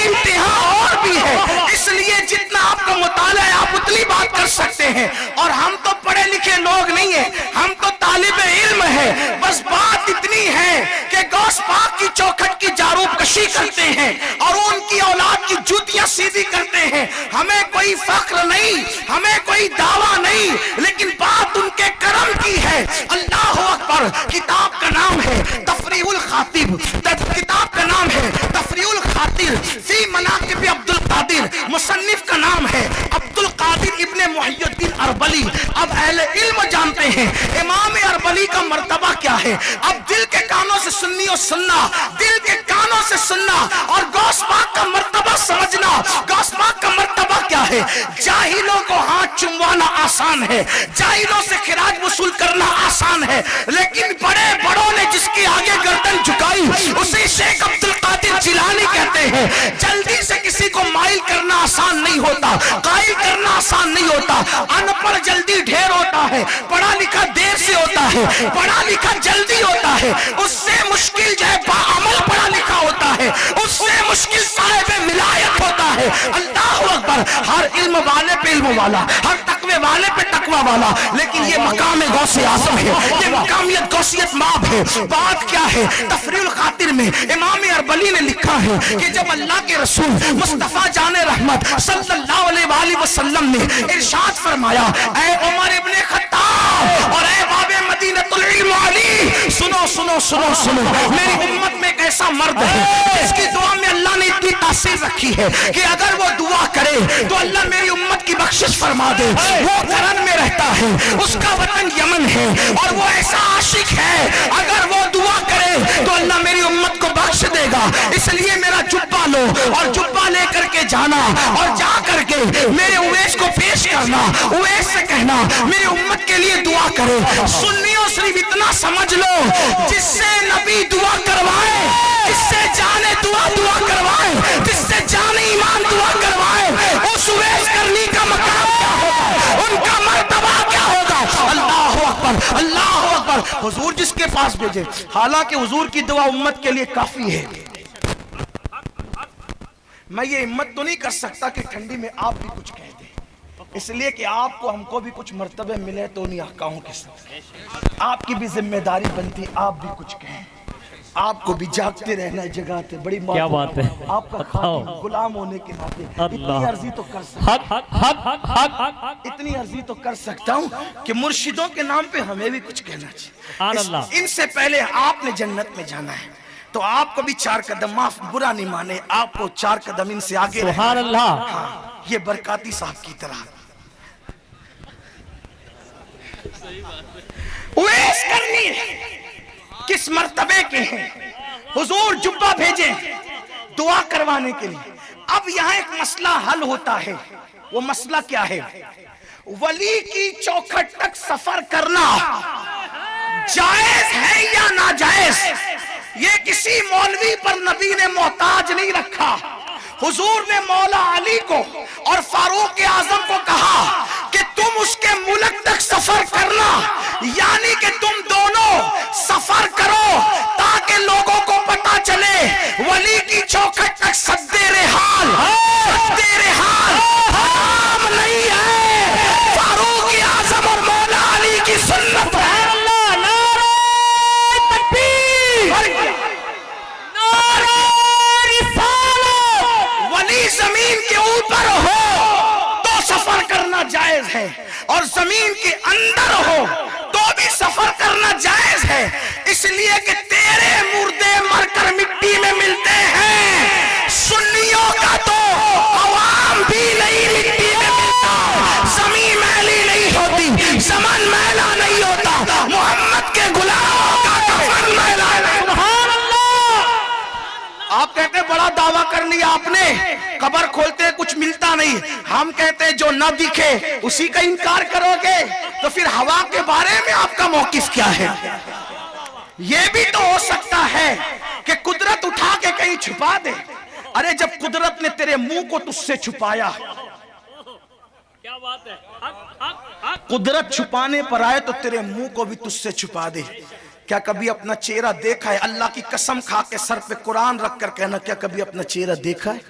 इम्तिहान और भी है, इसलिए जितना आपका मुताला है आप उतनी बात कर सकते हैं। और हम तो पढ़े लिखे लोग नहीं है, हम तो तालिब इल्म है। बस बात इतनी है कि गौस पाक की चौखट की जारूब कशी करते हैं और उनकी औलाद की की जूतियां सीधी करते हैं। हमें कोई फख्र नहीं, हमें कोई दावा नहीं, लेकिन बात उनके करम की है। अल्लाह अकबर। किताब का नाम है तफरीउल खातिब, किताब का नाम है तफरीउल खातिर फी मनाकिब अब्दुल कादिर, मुसन्निफ का नाम है अब्दुल कादिर इब्ने मुहियुद्दीन अरबली। अब अहले इल्म जानते हैं इमाम अरबली का मर्तबा क्या है। अब दिल के कानों से सुन्नी और सुनना, दिल के कानों से सुनना और गौस पाक का मर्तबा समझना। गौस पाक का मर्तबा क्या है। जाहिलों को हाथ चुमवाना आसान है, जाहिलों से खिराज वसूल करना आसान है, लेकिन बड़े बड़ों ने जिसके आगे गर्दन झुकाई उसे शेख अब्दुल कादिर जिलानी कहते हैं। जल्दी से किसी को माइल करना आसान नहीं होता, कायल करना आसान नहीं होता। अनपढ़ जल्दी ढेर होता है, पढ़ा लिखा देर से होता है, पढ़ा लिखा जल्दी होता है। उससे मुश्किल जो है बाअमल पढ़ा लिखा होता है, उससे मुश्किल साहिब मिलायत होता है। अल्लाह अकबर। हर इल्म वाले पे इल्म वाला, हर तकवे वाले पे तकवा वाला, लेकिन ये मकाम गौसे आज़म है, ये मकामियत गौसियत माप है। बात क्या है। तफरीउल खातिर में इमाम अरबली ने लिखा है कि जब अल्लाह के रसूल मुस्तफा जाने रहमत सल्लल्लाहु अलैहि वसल्लम ने इरशाद फरमाया, ऐ उमर इब्ने खत्ताब और ऐ बाबे मदीनतुल इल्म अली, सुनो सुनो सुनो सुनो, मेरी उम्मत में एक ऐसा मर्द है जिसकी दुआ में अल्लाह ने इतनी तासीर रखी है कि अगर वो दुआ करे तो अल्लाह मेरी उम्मत की बख्शिश फरमा दे। वो करन में रहता है, उसका वतन यमन है और वो ऐसा आशिक है, अगर वो दुआ करे तो अल्लाह मेरी उम्मत को बख्श देगा। इसलिए मेरा जुब्बा लो और जुब्बा लेकर के जाना और जा करके मेरे उवैस को पेश करना, उवैस से कहना मेरी उम्मत के लिए दुआ करे। सुन्नियों सिर्फ इतना समझ लो, जिससे नबी दुआ करवाए, जिससे जाने दुआ करवाए, जिससे जाने ईमान दुआ करवाए, उस उवैस करनी का मकाम क्या होगा, उनका मर्तबा क्या होगा। अल्लाह अकबर, अल्लाह अकबर। हुजूर जिसके पास भेजे, हालांकि हुजूर की दुआ उम्मत के लिए काफी है। मैं ये हिम्मत तो नहीं कर सकता कि ठंडी में आप भी कुछ कह दें, इसलिए कि आपको हमको भी कुछ मर्तबे मिले तो उन्हीं अहकामों के साथ आपकी भी जिम्मेदारी बनती, आप भी कुछ कहें। आपको भी जागते रहना है जगह पे। बड़ी क्या बात है। आपका खातिम गुलाम होने के नाते इतनी अर्जी तो कर सकता, इतनी अर्जी तो कर सकता हूँ कि मुर्शिदों के नाम पे हमें भी कुछ कहना चाहिए। इनसे पहले आपने जन्नत में जाना है तो आपको भी 4 कदम, माफ बुरा नहीं माने, आपको 4 कदम इनसे आगे। सुभान अल्लाह। हाँ, ये बरकाती साहब की तरह उवैस करनी है। किस मर्तबे के हैं। हुजूर जुब्बा भेजे दुआ करवाने के लिए। अब यहाँ एक मसला हल होता है। वो मसला क्या है। वली की चौखट तक सफर करना जायज है या नाजायज, ये किसी मौलवी पर नबी ने मोहताज नहीं रखा। हुजूर ने मौला अली को और फारूक आजम को कहा कि तुम उसके मुल्क तक सफर करना, यानी कि तुम दोनों सफर करो ताकि लोगों को पता चले वली की चौखट तक सद्दे रेहाल हराम नहीं है। फारूक आजम और मौला अली की सुन्नत है। जमीन के ऊपर हो तो सफर करना जायज है और जमीन के अंदर हो तो भी सफर करना जायज है, इसलिए कि तेरे मुर्दे मरकर मिट्टी में मिलते हैं। सुन्नियों का तो अवाम भी नहीं मिट्टी में मिलता। जमीन मैली नहीं होती, ज़मान मैला नहीं होता, मोहम्मद के गुलामों का कफन मैला नहीं। आप कहते हैं बड़ा दावा कर लिया आपने, कब्र खोलते कुछ मिलता नहीं। हम कहते हैं जो न दिखे उसी का इनकार करोगे तो फिर हवा के बारे में आपका मौकिफ क्या है। यह भी तो हो सकता है कि कुदरत उठा के कहीं छुपा दे। अरे जब कुदरत ने तेरे मुंह को तुझसे छुपाया, क्या बात है। कुदरत छुपाने पर आए तो तेरे मुंह को भी तुझसे छुपा दे। क्या कभी अपना चेहरा देखा है। अल्लाह की कसम खा के सर पे कुरान रख कर कहना, क्या कभी अपना चेहरा देखा है।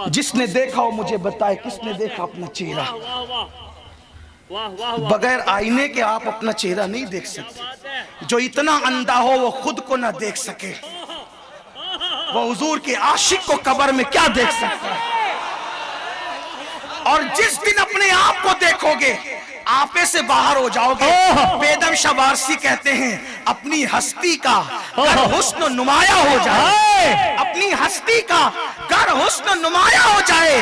जिसने देखा हो मुझे बताए, किसने देखा अपना चेहरा। बगैर आईने के आप अपना चेहरा नहीं देख सकते। जो इतना अंधा हो वो खुद को ना देख सके, वो हुजूर के आशिक को कब्र में क्या देख सकता है। और जिस दिन अपने आप को देखोगे आपे से बाहर हो जाओगे। बेदम शबारसी कहते हैं अपनी हस्ती का गर हुस्न नुमाया हो जाए, अपनी हस्ती का गर हुस्न नुमाया हो जाए,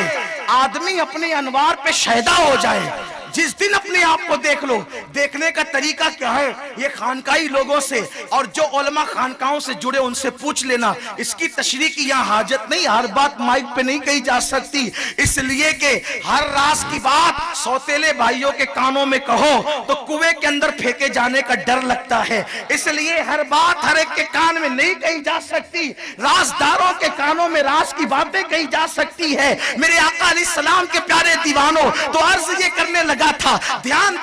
आदमी अपने अनवार पे शैदा हो जाए। जिस दिन अपने आप को देख लो, देखने का तरीका क्या है ये खानकाई लोगों से और जो उलमा खानकाओं से जुड़े उनसे पूछ लेना। इसकी तशरीह की यहाँ हाजत नहीं, हर बात माइक पे नहीं कही जा सकती, इसलिए कि हर राज की बात सौतेले भाइयों के कानों में कहो तो कुएं के अंदर फेंके जाने का डर लगता है। इसलिए हर बात हर एक के कान में नहीं कही जा सकती, राजदारों के कानों में राज की बातें कही जा सकती है। मेरे आका अलैहिस्सलाम के प्यारे दीवानों, तो अर्ज ये करने लगा था, ध्यान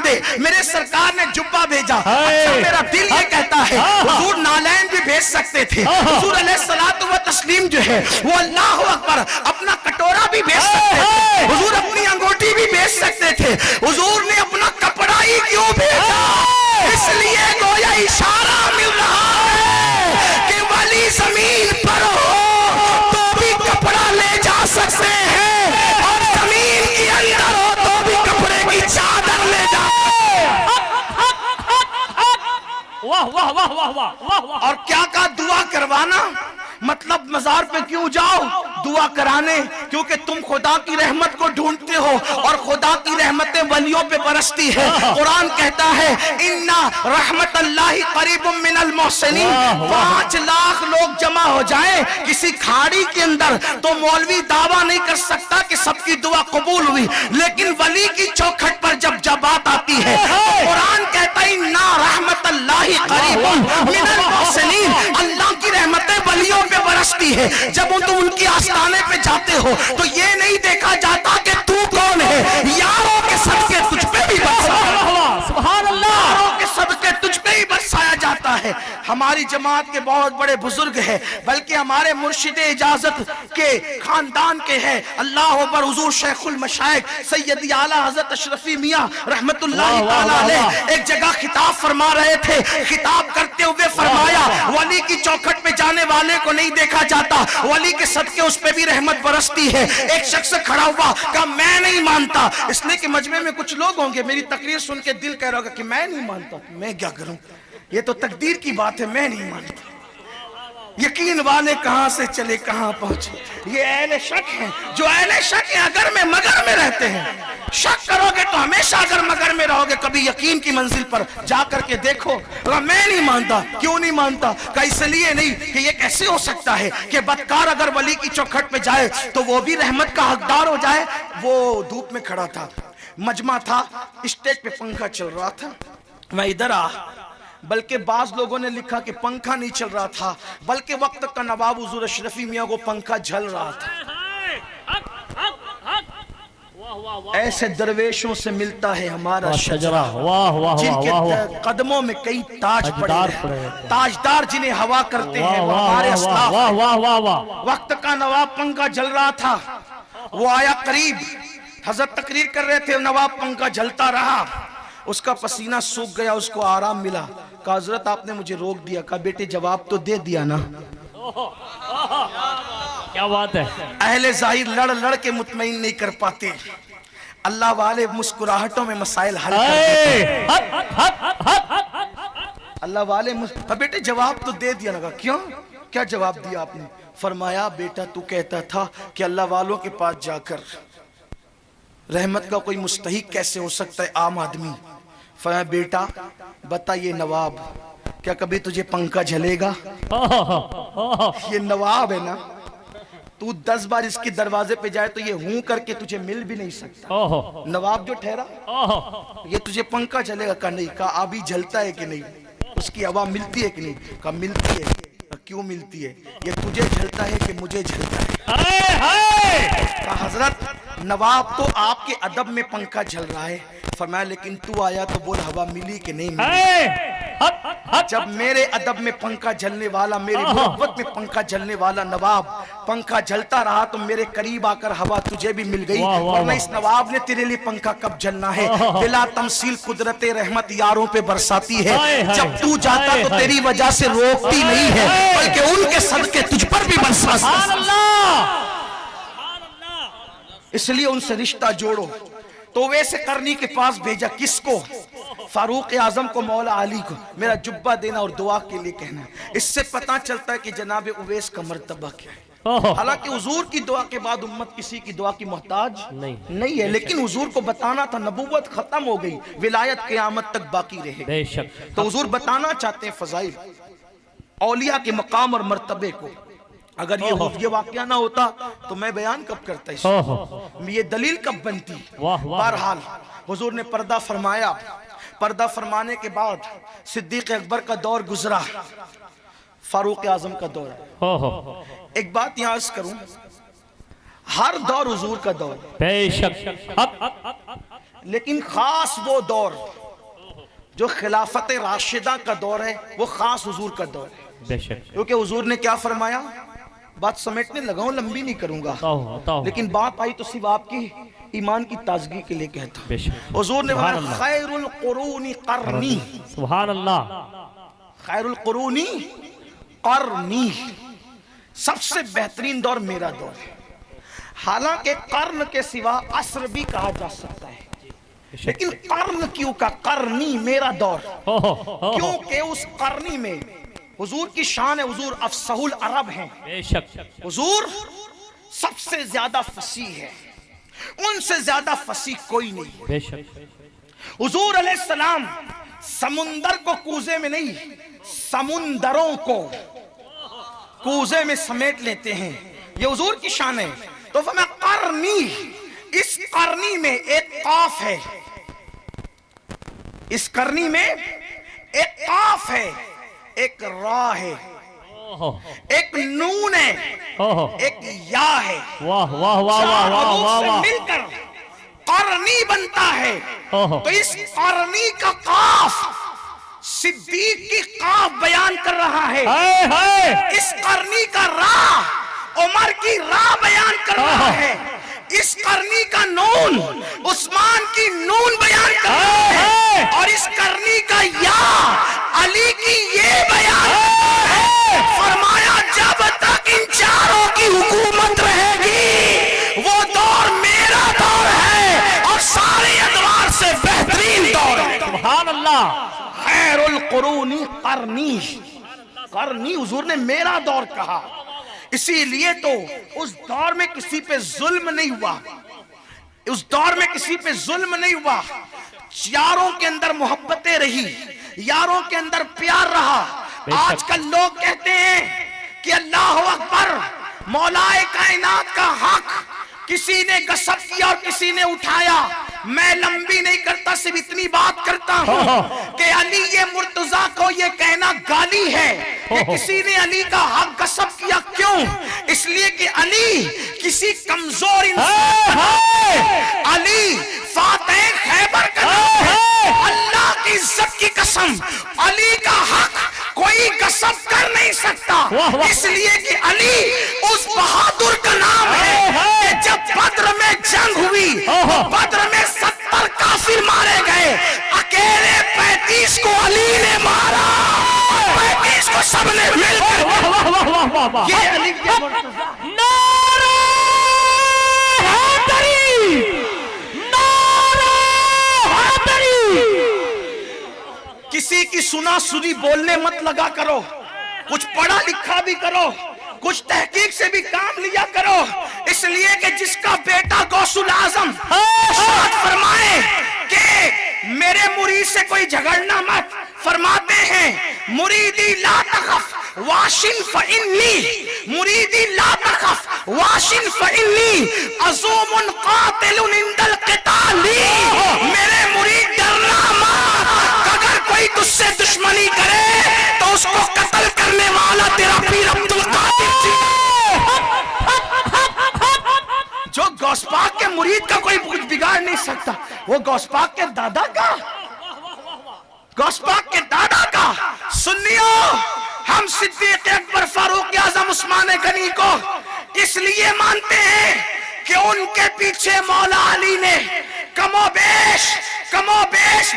दे मेरे सरकार ने जुब्बा भेजा। अच्छा मेरा दिल ये कहता है हुजूर नालैन भी भेज सकते थे, हुजूर अलैहिस्सलातु व तस्लीम जो है वो अल्लाहु अकबर अपना कटोरा भी भेज सकते थे, हुजूर अपनी अंगूठी भी भेज सकते थे, हुजूर ने अपना कपड़ा ही क्यों भेजा? इसलिए गोया इशारा मिल रहा है कि वली जमीन पर हो तो भी कपड़ा ले जा सकते हैं और जमीन के अंदर हो तो भी कपड़े की चादर ले जा। वाह वाह वाह वाह वाह वाह वाह। और क्या कहा? दुआ करवाना, मतलब मजार पे क्यों जाओ दुआ कराने? क्योंकि तुम खुदा की रहमत को ढूंढते हो और खुदा की रहमतें वलियों पे बरसती है। कुरान कहता है इन्ना रहमतल्लाहि करीबुम मिनल मोहसिनीन। 5 लाख लोग जमा हो जाएं किसी खाड़ी के अंदर तो मौलवी दावा नहीं कर सकता कि सबकी दुआ कबूल हुई, लेकिन वली की चौखट पर जब बात आती है तो कुरान कहता है इन्ना रहमतल्लाहि करीबुम मिनल मोहसिनीन। अल्लाह की रहमतें वलियों पे बरसती है। जब तुम उनकी आस्थाने पे जाते हो तो ये नहीं देखा जाता कि तू कौन है, यारों के सदके तुझ पे भी बरसाया, सुभान अल्लाह, यारों के सदके तुझ पे ही बरसाया जाता है। हमारी जमात के बहुत बड़े बुजुर्ग हैं, बल्कि हमारे मुर्शिद इजाजत के खानदान के हैं, अल्लाह अकबर, हुजूर शेखुल मशाइख सैयदी आला हजरत अशरफी मियां रहमतुल्लाहि तआला अलैह एक जगह खिताब फरमा रहे थे। खिताब करते हुए फरमाया वली की चौखट पे जाने वाले को नहीं देखा जाता, वली के सदके उस पे भी रहमत बरसती है। एक शख्स खड़ा हुआ कहा मैं नहीं मानता, इसलिए कि मजमे में कुछ लोग होंगे मेरी तकरीर सुन के दिल कह रहा होगा कि मैं नहीं मानता, मैं क्या करूं, ये तो तकदीर की बात है, मैं नहीं मानता। यकीन वाले कहां से चले कहां पहुंचे, ये अहले शक हैं। जो अहले शक हैं अगर में मगर में रहते हैं, शक करोगे तो हमेशा अगर मगर में रहोगे, कभी यकीन की मंजिल पर जा करके देखो। मैं नहीं मानता, क्यों नहीं मानता? का इसलिए नहीं कि ये कैसे हो सकता है कि बदकार अगर वली की चौखट पे जाए तो वो भी रहमत का हकदार हो जाए। वो धूप में खड़ा था, मजमा था, स्टेज पे पंखा चल रहा था, मैं इधर आ, बल्कि बाज लोगों ने लिखा कि पंखा नहीं चल रहा था बल्कि वक्त का नवाब हुजूर अशरफी मियां को पंखा झल रहा था। ऐसे दरवेशों से मिलता है हमारा शजरा, जिनके कदमों में कई ताज पड़े हैं, ताजदार जिन्हें हवा करते हैं वो हमारे अस्लाफ। वक्त का नवाब पंखा जल रहा था, वो आया करीब, हजरत तकरीर कर रहे थे, नवाब पंखा जलता रहा, उसका पसीना सूख गया, उसको आराम मिला। कहा हजरत आपने मुझे रोक दिया। कहा बेटे जवाब तो दे दिया ना। क्या बात है। अहले जाहिर लड़ लड़ के मुतमईन नहीं कर पाते, अल्लाह वाले मुस्कुराहटों में मसाइल हल कर देते। अल्लाह वाले बेटे जवाब तो दे दिया ना। क्यों, क्या जवाब दिया आपने? फरमाया बेटा तू कहता था कि अल्लाह वालों के पास जाकर रहमत का कोई मुस्तहिक कैसे हो सकता है आम आदमी। फरमाया बेटा बता ये नवाब, क्या कभी तुझे पंखा झलेगा? ये नवाब है ना, तू 10 बार इसके दरवाजे पे जाए तो ये हूं करके तुझे मिल भी नहीं सकता। नवाब जो ठहरा, ये तुझे पंखा झलेगा? का नहीं। का अभी झलता है कि नहीं? उसकी हवा मिलती है कि नहीं? का मिलती है। क्यों मिलती है? ये तुझे झलता है कि मुझे झलता है? का हजरत नवाब तो आपके अदब में पंखा झल रहा है। फरमाया लेकिन तू आया तो बोल हवा मिली कि नहीं मिली? जब मेरे अदब में पंखा जलने वाला, मेरे मोहब्बत में पंखा जलने वाला नवाब पंखा जलता रहा तो मेरे करीब आकर हवा तुझे भी मिल गई, वरना इस नवाब ने तेरे लिए पंखा कब जलना है। बिला तमसील कुदरते रहमत यारों पे बरसाती है, जब तू जाता तो तेरी वजह से रोकती नहीं है, बल्कि उनके सदके तुझ पर भी बरसाती। इसलिए उनसे रिश्ता जोड़ो। तो वैसे करनी के पास भेजा किसको? फारूक आजम को, मौला अली को मेरा जुब्बा देना और दुआ के लिए कहना। इससे पता चलता है कि जनाब उवैस का मर्तबा क्या है। हालांकि हुजूर की दुआ के बाद उम्मत किसी की दुआ की मोहताज नहीं है, लेकिन हुजूर को बताना था नबूवत खत्म हो गई, विलायत क़यामत तक बाकी रहेगी। तो हुजूर बताना चाहते हैं फजाइल औलिया के मकाम और मर्तबे को। अगर ये वाकया ना होता तो मैं बयान कब करता, ये दलील कब बनती। बहरहाल हुजूर ने पर्दा फरमाया, पर्दा फरमाने के बाद सिद्दीक अकबर का दौर गुजरा, फारूक आजम का दौर। एक बात यहाँ अर्ज करूं, हर दौर हुजूर का दौर बेशक, लेकिन खास वो दौर जो खिलाफत राशिदा का दौर है, वो खास हुजूर का दौर है बेशक। क्योंकि हुजूर ने क्या फरमाया, बात समेटने लगा हूं, लंबी नहीं करूंगा, लेकिन बात आई तो सिर्फ आपकी ईमान की ताजगी के लिए कहता हूं। हुजूर ने फरमाया खैरुल कुरूनी करनी, सुभान अल्लाह, खैरुल कुरूनी करनी, सबसे बेहतरीन दौर मेरा दौर है। हालांकि कर्न के सिवा असर भी कहा जा सकता है, लेकिन कर्न क्यों का करनी मेरा दौर, क्योंकि उस करनी में हुजूर की शान है, हुजूर अफसहुल अरब हैं बेशक, हुजूर सबसे ज्यादा फसीह है, उनसे ज्यादा फसीह कोई नहीं बेशक। हुजूर अलैहिस्सलाम समुंदर को कूजे में नहीं, समुंदरों को कूजे में समेट लेते हैं, ये हुजूर की शान है। तो फरमाया करनी, इस करनी में एक काफ है, इस करनी में एक काफ है, एक रा है, एक नून है, एक या है। वाह वाह वाह वाह वाह वाह वाह, मिलकर करनी बनता है। तो इस करनी का काफ सिद्दीक की काफ बयान कर रहा है, इस करनी का रा उमर की रा बयान कर रहा है, इस करनी का नून उस्मान की नून बयान कर रहा है, और इस करनी का या अली की ये बयान है। फरमाया जब तक इन चारों की हुकूमत रहेगी वो दौर मेरा दौर है और सारे एतबार से बेहतरीन दौर है। सुभान अल्लाह। खैरुल कुरूनी करनी, करनी हुजूर ने मेरा दौर कहा, इसीलिए तो उस दौर में किसी पे जुल्म नहीं हुआ, उस दौर में किसी पे जुल्म नहीं हुआ, यारों के अंदर मोहब्बतें रही, यारों के अंदर प्यार रहा। आजकल लोग कहते हैं कि अल्लाह अकबर, मौलाए कायनात का हक किसी ने गसब किया और किसी ने उठाया। मैं लंबी नहीं करता, सिर्फ इतनी बात करता हूँ कि अली ये मुर्तजा को ये कहना गाली है कि किसी ने अली का हक गसब किया। क्यों? इसलिए कि अली किसी कमजोर इंसान, अली फातेह खैबर का नाम है। अल्लाह की इज्जत की कसम, अली का हक कोई गसब कर नहीं सकता, इसलिए कि अली उस बहादुर का नाम है कि जब बद्र में जंग हुई, बद्र में 70 काफिर मारे गए, अकेले 35 को अली ने मारा, 35 को सबने मिलकर। ये अली के मुर्तज़ा। नारे हैदरी, नारे हैदरी। किसी की सुना सुनी बोलने मत लगा करो, कुछ पढ़ा लिखा भी करो, कुछ तहकीक से भी काम लिया करो, इसलिए कि जिसका बेटा गौसुल आजम फरमाए कि मेरे मुरीद से कोई झगड़ना मत, फरमाते हैं मुरीदी ला तखफ वाशिन फइन्नी, मुरीदी ला तखफ वाशिन फइन्नी अज़ूमुन कातिलुन इंदल क़िताली। मेरे मुरीद डरना मत, अगर कोई तुझसे दुश्मनी करे तो उसको कत्ल करने वाला तेरा पीर अब्दुल कादिर जी। जो गौसपाक के मुरीद का कोई कुछ बिगाड़ नहीं सकता, वो गौसपाक के दादा का, गौसपाक के दादा का सुन्नियों, हम सिद्दीक अकबर, फारूक आजम, उस्मान गनी को इसलिए मानते हैं कि उनके पीछे मौला अली ने कमोबेश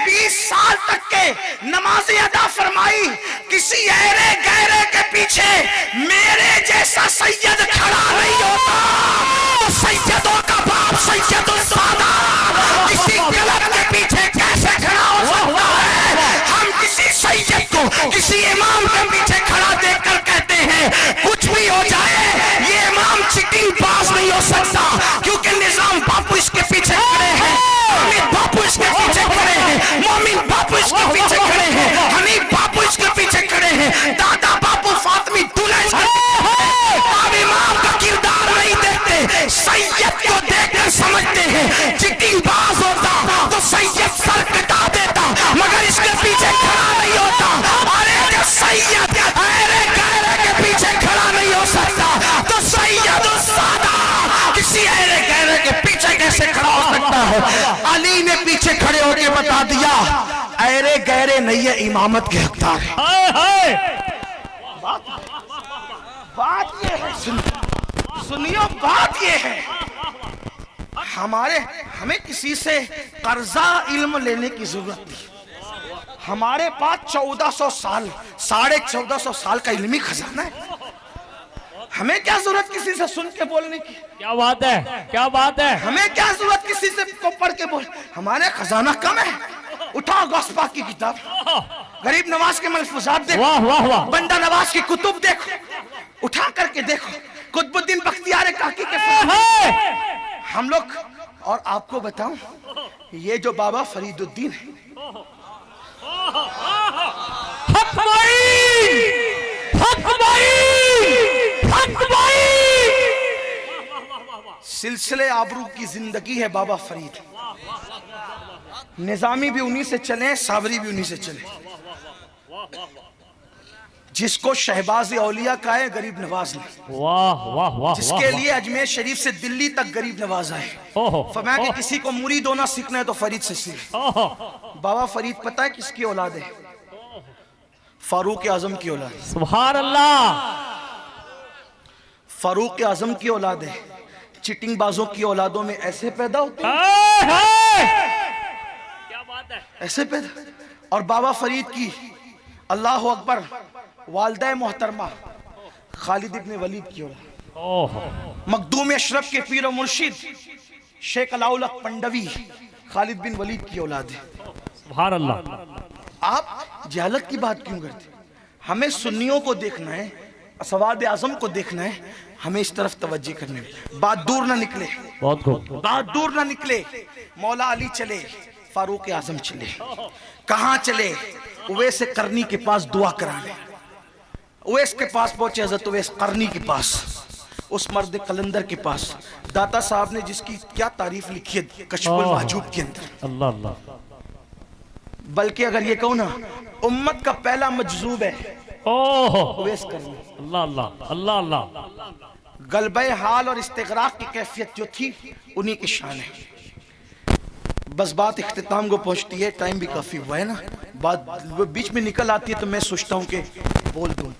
20 साल तक के नमाज़ें अदा फरमाई। किसी ऐरे गैरे के पीछे मेरे जैसा सैयद खड़ा नहीं होता। तो सैयदों का बाप सैयदुल सादात किसी गलत के पीछे कैसे खड़ा हो सकता है? हम किसी सैयद को किसी इमाम के पीछे खड़ा देखकर कहते हैं कुछ भी हो जाए, ये इमाम चिटिंग पास नहीं हो सकता, क्योंकि निजाम बापू इसके पीछे खड़े हैं, अमित बापू इसके पीछे खड़े हैं, मोमिन बापू इसके पीछे खड़े हैं, हनीफ बापू इसके पीछे खड़े हैं, दादा बापू फातिमी दूल्हा इसके आप इमाम का किरदार नहीं देखते, सैयद को देखकर समझते हैं। चिटिंग बाज होता तो सैयद सर कटा देता, मगर इसके पीछे खड़ा नहीं होता। अरे जब सैयद ऐरे गैरे के पीछे खड़ा नहीं हो सकता तो सैयद सादा किसी ऐरे गैरे के पीछे कैसे खड़ा हो सकता है? अली ने पीछे खड़े होकर बता दिया ऐरे गैरे नहीं है, इमामत के हकदार है। बात ये है, सुनियो, बात ये है, हमें किसी से कर्जा इल्म लेने की जरूरत नहीं। हमारे पास 1400 साल 1450 साल का इल्मी खजाना है। हमें क्या जरूरत किसी से सुन के बोलने की? क्या बात है, क्या बात है। हमें क्या जरूरत किसी से को पढ़ के बोल? हमारे खजाना कम है। उठाओ गौस पाक की किताब, गरीब नवाज के मलफूजात देखो, वाह वाह वाह, बंदा नवाज की कुतुब देखो, उठा करके देखो, कुतुबुद्दीन बख्तियार काकी के हम लोग। और आपको बताऊं, ये जो बाबा फरीदुद्दीन है, सिलसिले आबरू की जिंदगी है बाबा फरीद। निजामी भी उन्हीं से चले, साबरी भी उन्हीं से चले। जिसको शहबाज औलिया का है गरीब नवाज ने, वाह वाह वाह, जिसके लिए अजमेर शरीफ से दिल्ली तक गरीब नवाज आए। फरमाया कि किसी को मुरीद होना सीखना है तो फरीद से सीख। बाबा फरीद पता है किसकी औलाद है? फारूक आजम की औलाद। सुभान अल्लाह। फारूक आजम की औलाद है। चिटिंग बाजों की औलादों में ऐसे पैदा होते हैं, क्या बात है, ऐसे पैदा। और बाबा फरीद की, अल्लाह अकबर, वालदा मोहतरमा खालिद इब्न वलीद की औलाद। मखदूम अशरफ के पीर और मुर्शिद शेख अलाउल हक पंडवी खालिद बिन वलीद की औलाद है। सुभान अल्लाह। आप जहालत की बात क्यों करते? हमें सुन्नियों को देखना है, सवाद आजम को देखना है, हमें इस तरफ तवज्जो करने में। बात दूर ना निकले, बहुत खूब, बात दूर ना निकले। मौला अली चले, फारूक आजम चले, कहाँ चले? उवैस करनी के पास दुआ कराने। उवैस के पास पहुंचे, हजरत उवैस करनी के पास, उस मर्द कलंदर के पास। दाता साहब ने जिसकी क्या तारीफ लिखी है कश्फुल महजूब के अंदर। अल्लाह अल्लाह। बल्कि अगर ये कहूँ ना, उम्मत का पहला मजजूब है उवैस करनी। अल्लाह अल्लाह, अल्लाह अल्लाह। गलबे हाल और इस्तिगराक की कैफियत जो थी उन्हीं की शान है। बस बात इख्तिताम को पहुंचती है, टाइम भी काफी हुआ है ना, बात बीच में निकल आती है तो मैं सोचता हूँ कि बोल दूं,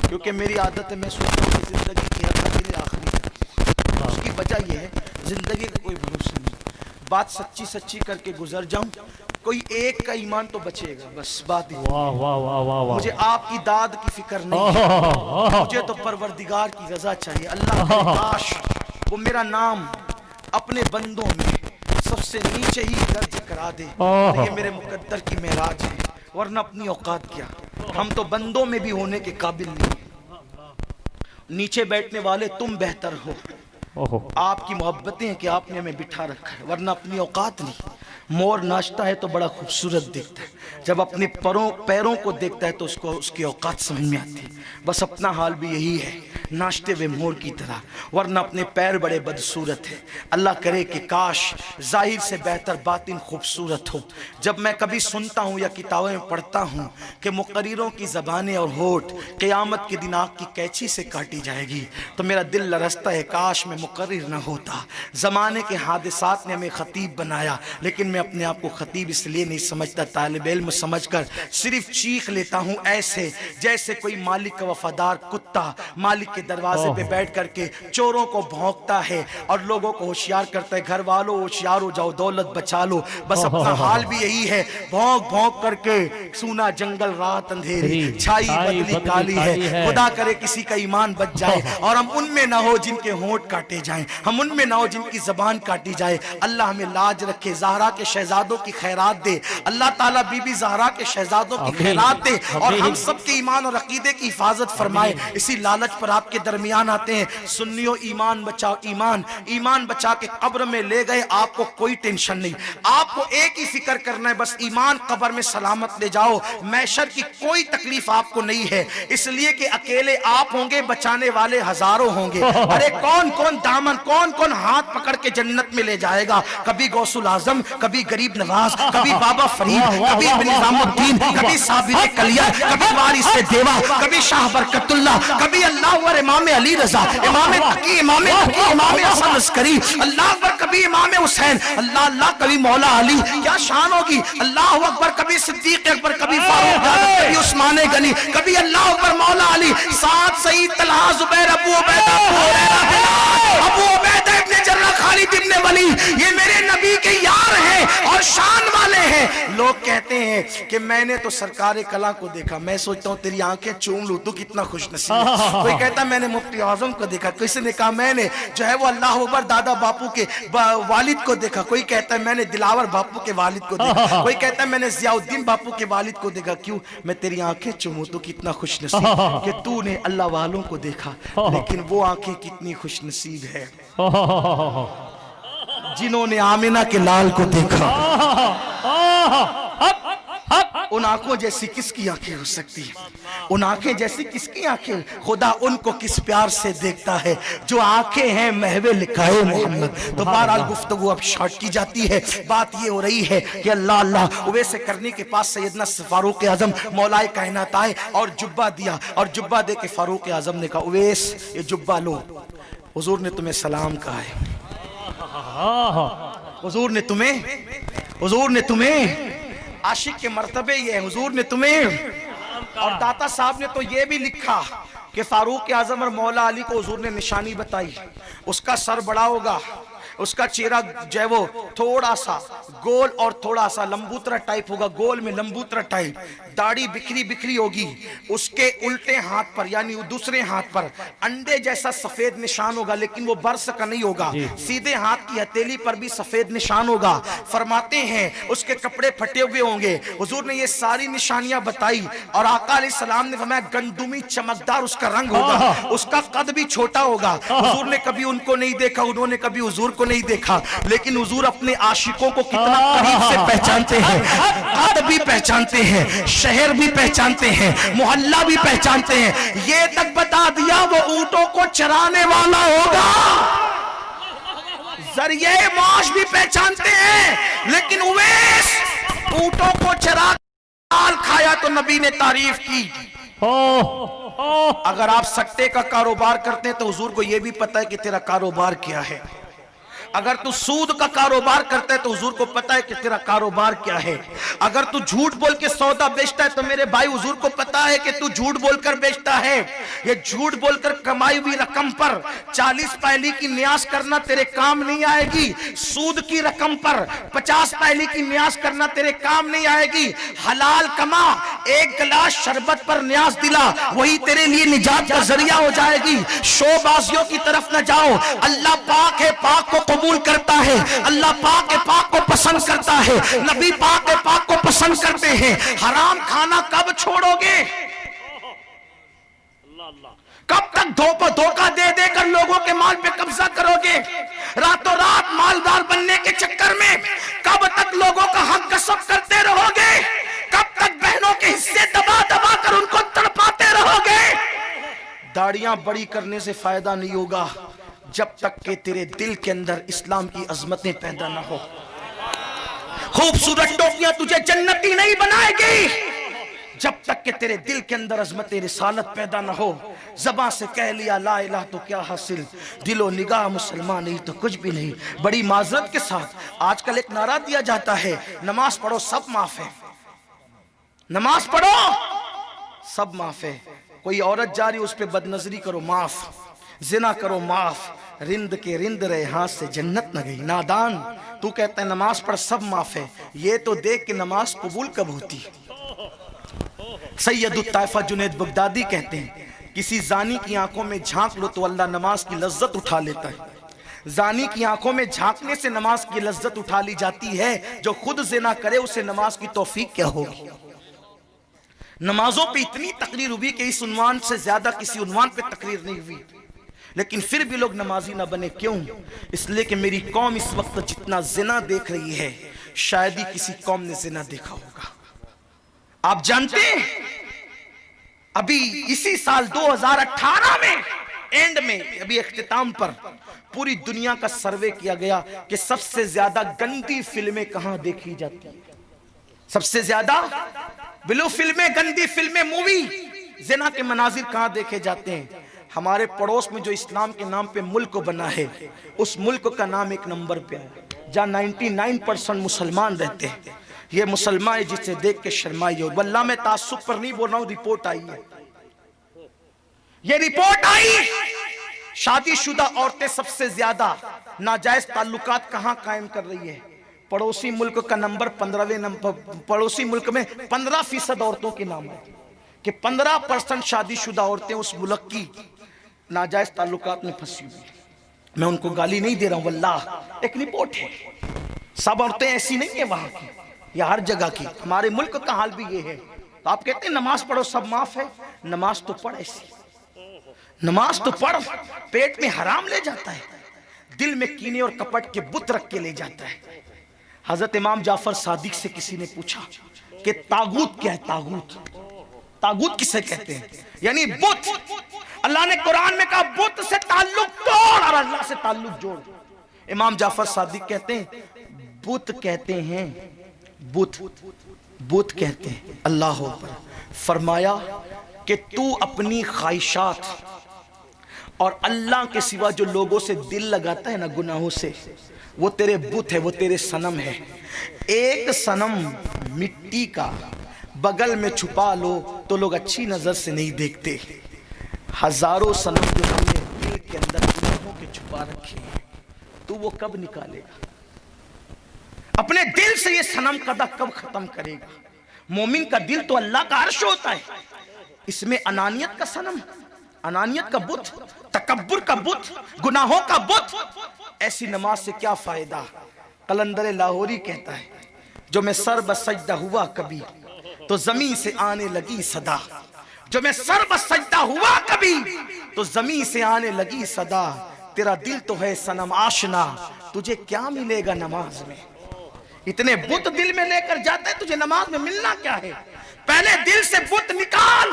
क्योंकि मेरी आदत है, मैं सोचता हूँ कि जिंदगी की हर के लिए आखिरी। उसकी वजह यह है, जिंदगी का कोई भरोसा नहीं, बात सच्ची सच्ची करके गुजर जाऊं, कोई एक का ईमान तो बचेगा, बस बात ही। वाह वाह वाह वाह। मुझे मुझे आपकी दाद की फिक्र नहीं, मुझे तो परवरदिगार की रजा चाहिए। अल्लाह करे काश वो मेरा नाम अपने बंदों में सबसे नीचे ही दर्ज करा दे। ये मेरे मुकद्दर की मेराज है, वरना अपनी औकात क्या, हम तो बंदों में भी होने के काबिल नहीं। नीचे बैठने वाले तुम बेहतर हो, आपकी मोहब्बतें हैं कि आपने हमें बिठा रखा है, वरना अपनी औकात नहीं। मोर नाचता है तो बड़ा खूबसूरत दिखता है, जब अपने पैरों को देखता है तो उसको उसकी औकात समझ में आती है। बस अपना हाल भी यही है, नाचते हुए मोर की तरह, वरना अपने पैर बड़े बदसूरत है। अल्लाह करे कि काश जाहिर से बेहतर बातिन खूबसूरत हो। जब मैं कभी सुनता हूँ या किताबों में पढ़ता हूँ कि मुक़र्रिरों की ज़बानें और होठ क़यामत के दिन आग की कैंची से काटी जाएगी, तो मेरा दिल लरसता है, काश मैं मुक़र्रिर न होता। ज़माने के हादिसात ने हमें ख़तीब बनाया, लेकिन मैं अपने आप को खतीब इसलिए नहीं समझता, तालिब इल्म समझकर सिर्फ चीख लेता हूँ ऐसे जैसे कोई मालिक का वफादार कुत्ता मालिक के दरवाजे पे बैठ करके चोरों को भौंकता है और लोगों को होशियार करता है, घर वालों होशियार हो जाओ, दौलत बचा लो। बस अपना हाल भी यही है, भौंक भौंक करके सूना जंगल रात अंधेरी छाई बदली काली है। खुदा करे किसी का ईमान बच जाए और हम उनमें ना हो जिनके होंठ काटे जाएं, हम उनमें ना हो जिनकी जबान काटी जाए। अल्लाह हमें लाज रखे, ज़हरा के शहजादों की खैरात दे, अल्लाह ताला बीबी ज़हरा के शहजादों की खैरात दे और हम सब के ईमान और अकीदे की हिफाजत फरमाए। इसी लालच पर आपके दरमियान आते हैं, सुन्नियों ईमान बचाओ, ईमान ईमान बचा के कब्र में ले गए, आपको कोई टेंशन नहीं, आपको एक ही फिक्र करना है, बस ईमान कब्र में सलामत ले जाओ, मैशर की कोई तकलीफ आपको नहीं है, इसलिए कि अकेले आप होंगे, बचाने वाले हजारों होंगे। अरे कौन कौन दामन, कौन कौन हाथ पकड़ के जन्नत में ले जाएगा? कभी गौसुल आजम, कभी गरीब नवाज, कभी बाबा फरीद, कभी इब्न निजामुद्दीन, कभी साबिर कलिया, कभी वारिस देवा, कभी शाह बरकतुल्लाह, कभी अल्लाह अकबर इमाम अली रजा, इमाम तकी, इमाम तकी, इमाम हसन अस्करी, अल्लाह अकबर, कभी इमाम हुसैन, अल्लाह अल्लाह, कभी मौला अली, क्या शान होगी, अल्लाह अकबर, कभी सिद्दीक अकबर, कभी फारूक आजम, कभी उस्मान गनी, कभी अल्लाह अकबर मौला अली, सात सईद तलहा जुबैर अबू उबैदा अबू उबैदा इब्न जर्राह खालिद इब्न वलीद, ये मेरे नबी के यार हैं और शान वाले हैं। लोग कहते हैं कि मैंने तो सरकार कला को देखा, मैं सोचता हूँ तेरी आंखें चूम लूं, तू कितना खुशनसीब है। कोई कहता है मैंने मुफ्ती आजम को देखा, किसी ने कहा मैंने जो है वो अल्लाह अकबर दादा बापू के वालिद को देखा, कोई कहता है मैंने दिलावर बापू के वालिद को देखा, कोई कहता है मैंने जियाउद्दीन बापू के वालिद को देखा। क्यों? मैं तेरी आंखें चूमूं, तो कितना खुशनसीब कि तूने अल्लाह वालों को देखा, लेकिन वो आंखें कितनी खुशनसीब है जिन्होंने आमिना के लाल को देखा। उन आंखों जैसी किसकी आंखें हो सकती है? उन आंखें जैसी किसकी आंखें? खुदा उनको किस प्यार से देखता है जो आंखें हैं महवे लिखाए मोहम्मद। तो बहरहाल गुफ्तगू अब शॉर्ट की जाती है, बात ये हो रही है कि अल्लाह अल्लाह उवैस करनी के पास सैयदना फारूक आजम मौलाए कायनात आए और जुब्बा दिया, और जुब्बा दे के फारूक आजम ने कहा उवैस ये जुब्बा लो, हुजूर ने तुम्हें सलाम कहा है, हुजूर ने तुम्हें आशिक के मर्तबे ये हुजूर ने तुम्हें। और दाता साहब ने तो ये भी लिखा कि फारूक आजम और मौला अली को हुजूर ने निशानी बताई, उसका सर बड़ा होगा, उसका चेहरा जो है वो थोड़ा सा गोल और थोड़ा सा लंबूतरा टाइप होगा, गोल में लंबूतरा टाइप, दाढ़ी बिखरी बिखरी होगी, उसके उल्टे हाथ पर यानी दूसरे हाथ पर अंडे जैसा सफेद निशान होगा, लेकिन वो बरस का नहीं होगा, सीधे हाथ की हथेली पर भी सफेद निशान होगा। फरमाते हैं उसके कपड़े फटे हुए होंगे। हुजूर ने ये सारी निशानियां बताई और आका अलैहिस्सलाम ने फरमाया गंदुमी चमकदार उसका रंग होगा, उसका कद भी छोटा होगा। हुजूर ने कभी उनको नहीं देखा, उन्होंने कभी हुजूर को नहीं देखा, लेकिन हुजूर अपने आशिकों को कितना करीब से पहचानते हैं, कद भी पहचानते हैं, शहर भी पहचानते हैं, मोहल्ला भी पहचानते हैं। ये तक बता दिया वो ऊंटों को चराने वाला होगा, जरिए माश भी पहचानते हैं, लेकिन उवैस ऊंटों को चरा खाया तो नबी ने तारीफ की। अगर आप सट्टे का कारोबार करते हैं तो हुजूर को यह भी पता है कि तेरा कारोबार क्या है। अगर तू सूद का कारोबार करता है तो हुजूर को पता है कि तेरा कारोबार क्या है। अगर तू झूठ बोल के सौदा बेचता है तो मेरे भाई हुजूर को पता है कि तू झूठ बोलकर बेचता है। ये झूठ बोलकर कमाई हुई रकम पर 40 पहली की न्यास करना तेरे काम नहीं आएगी। सूद की रकम पर 50 पहली की न्यास करना तेरे काम नहीं आएगी। हलाल कमा, एक गिलास शरबत पर न्यास दिला, वही तेरे लिए निजात का जरिया हो जाएगी। शोबाजियों की तरफ न जाओ, अल्लाह पाक है, पाक को कबूल करता है, अल्लाह पाक है, पाक को पसंद करता है, नबी पाक है, पाक को पसंद करते हैं। हराम खाना कब छोड़ोगे? कब तक धोखा दे देकर लोगों के माल पे कब्जा करोगे? रातों रात मालदार बनने के चक्कर में कब तक लोगों का हक गस्ब करते रहोगे? कब तक बहनों के हिस्से दबा दबा कर उनको तड़पाते रहोगे? दाढ़ियां बड़ी करने से फायदा नहीं होगा जब तक के तेरे दिल के अंदर इस्लाम की अजमतें पैदा ना हो। खूबसूरत टोपियां तुझे जन्नती नहीं बनाएगी, जब तक कि तेरे दिल के अंदर अजमत रिसालत पैदा ना हो, ज़बां से कह लिया ला इलाहा तो क्या हासिल, दिलो निगाह मुसलमान नहीं तो कुछ भी नहीं। बड़ी माजरत के साथ आजकल एक नारा दिया जाता है, नमाज पढ़ो सब माफ है, नमाज पढ़ो सब माफ है। कोई औरत जा रही उस पर बदनजरी करो माफ, जिना करो माफ, रिंद के रिंद रहे हाथ से जन्नत न गई। नादान, तू कहता है नमाज पढ़ सब माफ है, ये तो देख कि नमाज कबूल कब होती है। सैयदुत ताइफा जुनैद बगदादी कहते हैं, किसी जानी की आंखों में झांक लो तो अल्लाह नमाज की लज्जत उठा लेता है। जानी की आंखों में झांकने से नमाज की लज्जत उठा ली जाती है, जो खुद जिना करे उसे नमाज की तौफीक क्या होगी। नमाजों पे इतनी तकरीर हुई कि इस उन्वान से ज्यादा किसी उन्वान पे तकरीर नहीं हुई, लेकिन फिर भी लोग नमाजी ना बने। क्यों? इसलिए कि मेरी कौम इस वक्त जितना जिना देख रही है शायद ही किसी कौम ने जिना देखा होगा। आप जानते हैं अभी इसी साल 2018 में एंड में अभी इख्तिताम पर पूरी दुनिया का सर्वे किया गया कि सबसे ज्यादा गंदी फिल्में कहां देखी जाती है। सबसे ज्यादा ब्लू फिल्में, गंदी फिल्में, मूवी, जिना के मनाजिर कहां देखे जाते हैं। हमारे पड़ोस में जो इस्लाम के नाम पे मुल्क बना है, उस मुल्क का नाम एक नंबर पे है, जहां 99% मुसलमान रहते हैं। ये मुसलमान है जिसे देख के शर्माई हो। वल्लाह मैं तासुब पर नहीं बोल रहा हूं, रिपोर्ट आई है, ये रिपोर्ट आई। शादीशुदा औरतें सबसे ज्यादा नाजायज ताल्लुकात कहां कायम कर रही है? पड़ोसी मुल्क का नंबर 15वें नंबर, पड़ोसी मुल्क में 15% औरतों के नाम है कि 15% शादीशुदा औरतें उस मुल्क की नाजायज ताल्लुकात में फंसी हुई। मैं उनको गाली नहीं दे रहा हूं, वल्लाह एक रिपोर्ट है। सब औरतें ऐसी नहीं है वहां की या हर जगह की, हमारे मुल्क का हाल भी ये है। तो आप कहते हैं नमाज पढ़ो सब माफ है, नमाज तो पढ़, ऐसी नमाज तो पढ़, पेट में हराम ले जाता है, दिल में कीने और कपट के बुत रख के ले जाता है। हजरत इमाम जाफर सादिक से किसी ने पूछा कि तागूत क्या है? तागूत, तागूत किसे कहते हैं? यानी बुत। अल्लाह ने कुरान में कहा बुत से ताल्लुक तोड़ और अल्लाह से ताल्लुक जोड़। इमाम जाफर सादिक कहते हैं बुत कहते हैं, बुत, बुत कहते हैं अल्लाह पर। फरमाया कि तू अपनी ख्वाहिशात और अल्लाह के सिवा जो लोगों से दिल लगाता है ना गुनाहों से, वो तेरे बुत है, वो तेरे सनम है। एक सनम मिट्टी का बगल में छुपा लो तो लोग अच्छी नजर से नहीं देखते, हजारों सनम जो हमने दिल के अंदर गुनाहों के छुपा रखे हैं, तू वो कब निकालेगा? अपने दिल से ये सनम कदा कब खत्म करेगा? मोमिन का दिल तो अल्लाह का अर्श होता है, इसमें अनानियत का सनम, अनानियत का बुत, तकब्बुर का बुत, गुनाहों का बुत, ऐसी नमाज से क्या फायदा? कलंदर लाहौरी कहता है जो मैं सर बसजदा हुआ कभी तो जमीन से आने लगी सदा, जो मैं सर बसजदा हुआ कभी तो जमीन से आने लगी सदा। तेरा दिल तो है सनम आशना, तुझे क्या मिलेगा नमाज में? इतने बुत दिल में लेकर जाता है, तुझे नमाज में मिलना क्या है? पहले दिल से बुत निकाल,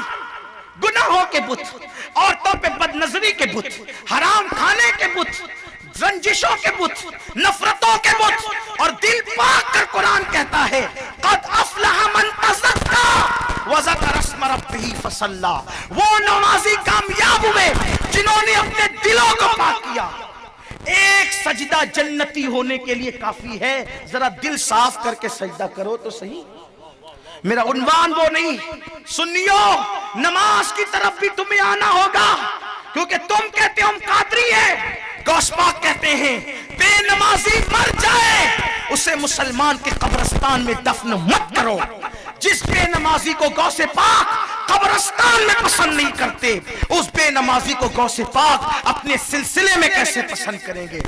गुनाहों के बुत, औरतों पे बदनजरी के बुत, हराम खाने के बुत, रंजिशों के बुत, नफरतों के बुत, और दिल पाक कर कुरान कहता है कद अफलह मन तज़क्का व ज़करा अस्म रब्बिही फसल्ला। वो नमाजी कामयाब हुए जिन्होंने अपने दिलों को पाक किया। एक सजदा जन्नती होने के लिए काफी है, जरा दिल साफ करके सजदा करो तो सही। मेरा उन्वान वो नहीं, सुनियो, नमाज की तरफ भी तुम्हें आना होगा, क्योंकि तुम कहते हो हम कादरी हैं, गौस पाक कहते हैं बेनमाजी मर जाए उसे मुसलमान के कब्रिस्तान में दफन मत करो। जिस बेनमाजी को गौसे पाक कब्रिस्तान में पसंद नहीं करते, उस बेनमाजी को गौसे पाक अपने सिलसिले में कैसे पसंद करेंगे?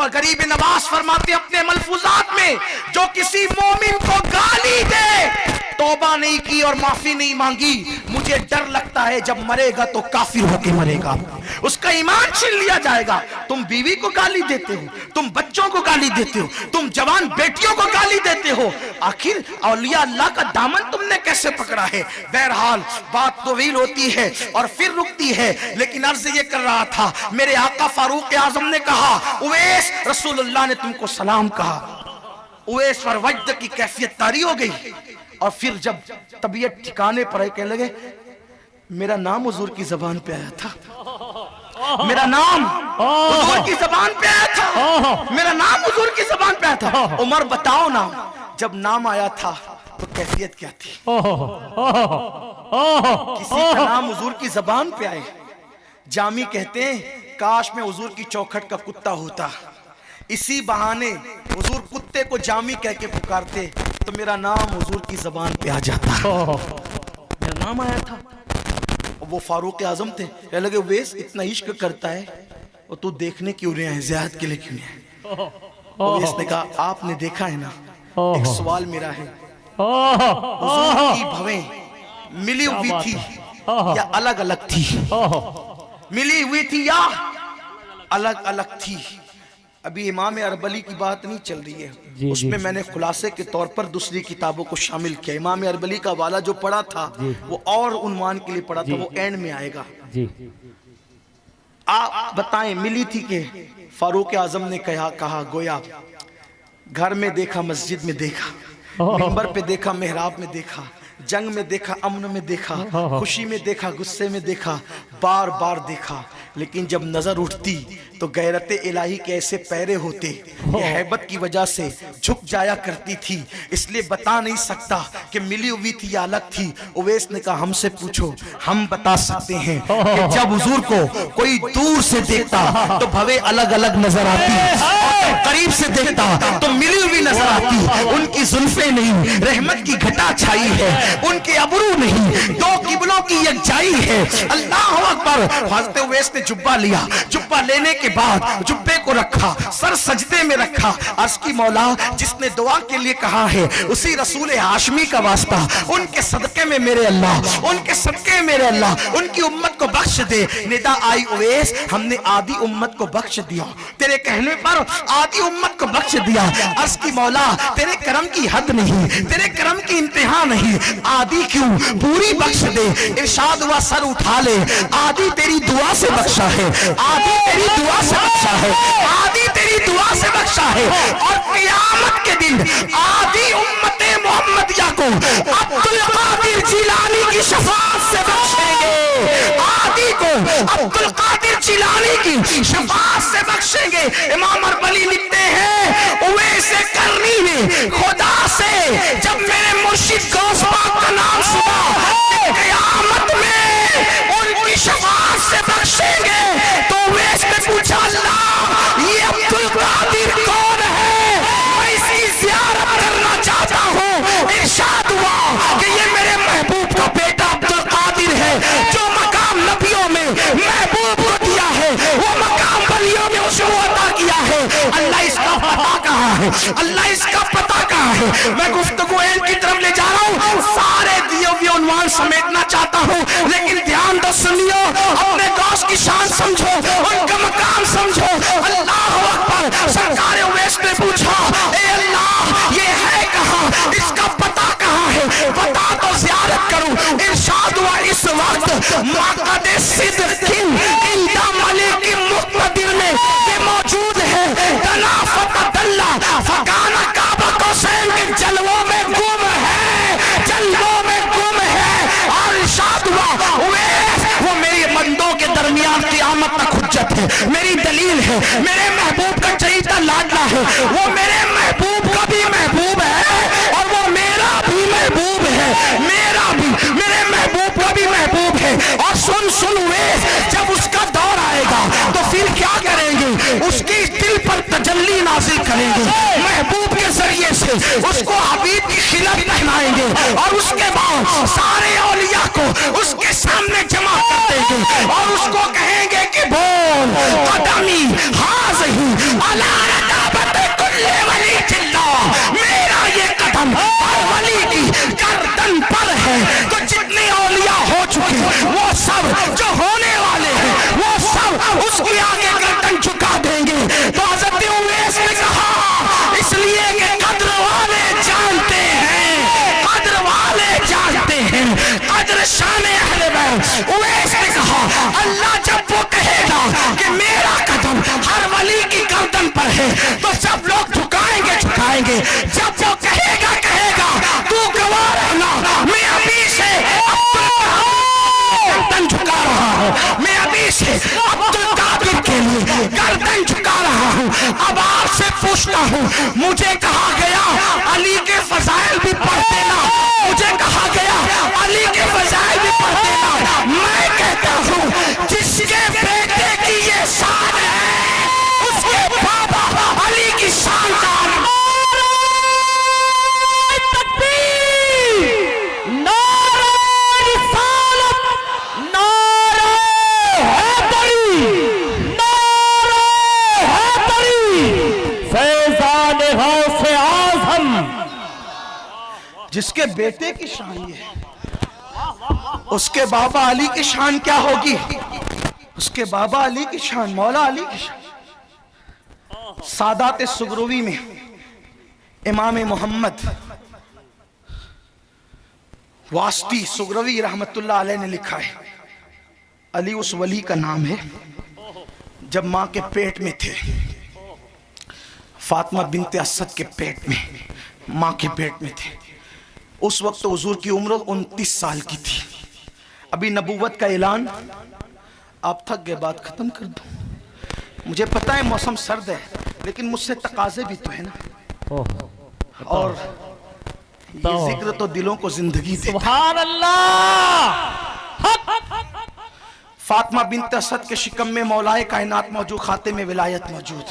गरीब नवाज फरमाते अपने मलफूजात में, जो किसी मोमिन को गाली दे, तौबा नहीं की और माफी नहीं मांगी, मुझे डर लगता है जब मरेगा तो काफिर होके मरेगा, उसका ईमान छीन लिया जाएगा। तुम बीवी को गाली देते हो, तुम बच्चों को गाली देते हो, तुम जवान बेटियों को गाली देते हो, आखिर औलिया अल्लाह का दामन तुमने कैसे पकड़ा है? बहरहाल बात तवील होती है और फिर रुकती है, लेकिन अर्ज ये कर रहा था, मेरे आका फारूक आजम ने कहा उवैस रसूलुल्लाह ने तुमको सलाम कहा। उवैस पर वज्द की कैफियत तारी हो गई। और फिर जब तबीयत ठिकाने पर आई, कहने लगे मेरा नाम हुजूर की जबान पे आया था, मेरा नाम हुजूर की जबान पे आया था, मेरा नाम हुजूर की जबान पे आया था। उमर बताओ ना, जब नाम आया था तो कैफियत क्या थी? किसी का नाम हुजूर की जबान पे आए। जामी कहते हैं काश मैं हुजूर की चौखट का कुत्ता होता, इसी बहाने हुजूर कुत्ते को जामी कह के पुकारते तो मेरा नाम हुजूर की जबान पे आ जाता। मेरा नाम आया था। वो फारूक आजम थे, कह लगे वेस इतना इश्क करता है और तू देखने क्यों नहीं है, ज़ियारत के लिए क्यों नहीं है? वेस ने कहा आपने देखा है ना, एक सवाल मेरा है, हुजूर की भवें मिली हुई थी या अलग अलग थी? मिली हुई थी या अलग अलग थी? अभी इमाम अरबली की बात नहीं चल रही है, उसमें मैंने खुलासे के तौर पर दूसरी किताबों को शामिल किया। इमाम अरबली का वाला जो पढ़ा था वो और उन्वान के लिए पढ़ा था, वो एंड में आएगा। आप बताएं मिली थी कि फारूक आजम ने कहा गोया घर में देखा, मस्जिद में देखा, मिंबर पे देखा, मेहराब में देखा, जंग में देखा, अमन में देखा, खुशी में देखा, गुस्से में देखा, बार बार देखा, लेकिन जब नजर उठती तो गैरत इलाही के ऐसे पैरे होते, ये हैबत की वजह से झुक जाया करती थी, इसलिए बता नहीं सकता कि मिली हुई थी या अलग थी। उवैस ने कहा हमसे पूछो, हम बता सकते हैं कि जब हुजूर को कोई दूर से देखता तो भवे अलग अलग नजर आती, और करीब से देखता तो मिली हुई नजर आती। उनकी जुल्फे नहीं, रहमत की घटा छाई है, उनके अबरू नहीं, दो किबलों की यकजाई है। अल्लाह अकबर। हज़रत उवैस ने जुब्बा लिया, जुब्बा लेने के बाद जुब्बे को रखा, सर सजदे में रखा, अर्ज़ की मौला जिसने दुआ के लिए कहा है उसी रसूल हाशमी का वास्ता, उनके सदके में मेरे अल्लाह, उनके सदके में मेरे अल्लाह उनकी उम्मत को बख्श दे। निदा आई उवैस, हमने आधी उम्मत को बख्श दिया, तेरे कहने पर आधी उम्मत को बख्श दिया। अर्ज़ की मौला तेरे करम की हद नहीं, तेरे करम की इंतहा नहीं, आधी क्यों पूरी बख्श दे। इरशाद हुआ सर उठा ले, आधी तेरी दुआ से बख्शा है, आधी तेरी दुआ से बख्शा है, आधी तेरी दुआ से बख्शा है। और क़यामत के दिन आधी उम्मते मोहम्मदिया को अब्दुल कादिर जिलानी की शफाअत से बख्शेंगे, आधी को अब्दुल कादिर जिलानी की शफाअत से बख्शेंगे। इमाम अरबली लिखते हैं उवैस करनी ने खुदा से जब मेरे मुर्शिद गौस पाक का नाम सुना, क़यामत में उनकी शफाअत से बख्शेंगे, तो उवैस ने पूछा अल्लाह ये अब्दुल कादिर कौन है, मैं इसकी ज़ियारत करना चाहता हूँ। इरशाद हुआ कि ये मेरे महबूब का बेटा अब्दुल कादिर है, जो मकाम नबियों में महबूब को दिया है वो मकाम वलियों में उसको अता किया है। अल्लाह इसका पता कहाँ है, अल्लाह इसका पता कहाँ है। मैं गुफ्तगू एंड की तरफ ले जा रहा हूँ, सारे दिए हुए उन्वान समेटना चाहता हूँ, लेकिन ध्यान दो सुनियो, अपने गौस की शान समझो, उनका मकाम समझो। अल्लाह अकबर। सरकार उवैस ने पूछा ए अल्लाह ये है कहाँ, इसका पता कहाँ है, बता तो ज़ियारत करूं। इरशाद हुआ इस वक्त माक़द सिद्दीक़ीन इंदा मलिक मुक़तदिर में ये मौजूद है, दला फतदल्ला फकाना काबा कौसैन के जलवों में गुम है, जलवों में गुम है। और इरशाद हुआ उवैस वो मेरे बंदों के दरमियान क़यामत तक हुज्जत है, मेरी दलील है, मेरे महबूब का चहीता लाडला है, वो मेरे महबूब का भी महबूब है और वो मेरा भी महबूब है, मेरा भी, मेरे महबूब का भी महबूब है। और सुन उवैस, जब उसका दौर आएगा तो फिर क्या करेंगे, उसकी दिल पर तजल्ली नाजिल करेंगे, महबूब के जरिए से उसको हबीब की खिलत पहनाएंगे और उसके बाद सारे औलिया को उसके सामने जमा कर देंगे और उसको कहेंगे कि बोल कदमी हाज़ही अला रकाबत कुल्ले वली चिल्ला, मेरा ये कदम हर वली की गर्दन पर है। तो जितने औलिया हो चुके वो सब, जो होने वाले हैं वो सब उसके आगे गर्दन झुका देंगे। तो हज़रत उवैस ने कहा इसलिए कि कद्र वाले जानते हैं, कद्र वाले जानते हैं, कद्र शान अहले बैत। उवैस ने कहा अल्लाह जब वो कहेगा कि मेरा कदम हर वली की गर्दन पर है तो सब लोग झुकाएंगे, झुकाएंगे। जब वो कहेगा तू गवाह पूछता हूँ, मुझे कहा गया अली के फजाइल भी पढ़ देना, मुझे कहा गया अली के फजाइल भी पढ़ देना। मैं कहता हूँ जिसके बेटे की ये शान है उसके बाबा अली की शानदार। जिसके बेटे की शान ये है उसके बाबा अली की शान क्या होगी? उसके बाबा अली की शान, मौला अली की शान। सादात सुगरवी में इमाम मोहम्मद वास्ती सुगरवी रहमतुल्लाह अलैह ने लिखा है, अली उस वली का नाम है जब मां के पेट में थे, फातिमा बिनते असद के पेट में, मां के पेट में थे। उस वक्त तो हुजूर की उम्र 29 साल की थी। अभी नबूवत का ऐलान, आप थक गए, बात खत्म कर दो। मुझे पता है मौसम सर्द है लेकिन मुझसे तकाजे भी तो है ना, और ये जिक्र तो दिलों को जिंदगी देता है। सुभान अल्लाह। फातिमा बिनत असद के शिकम में मौलाए कायनात मौजूद, खाते में विलायत मौजूद।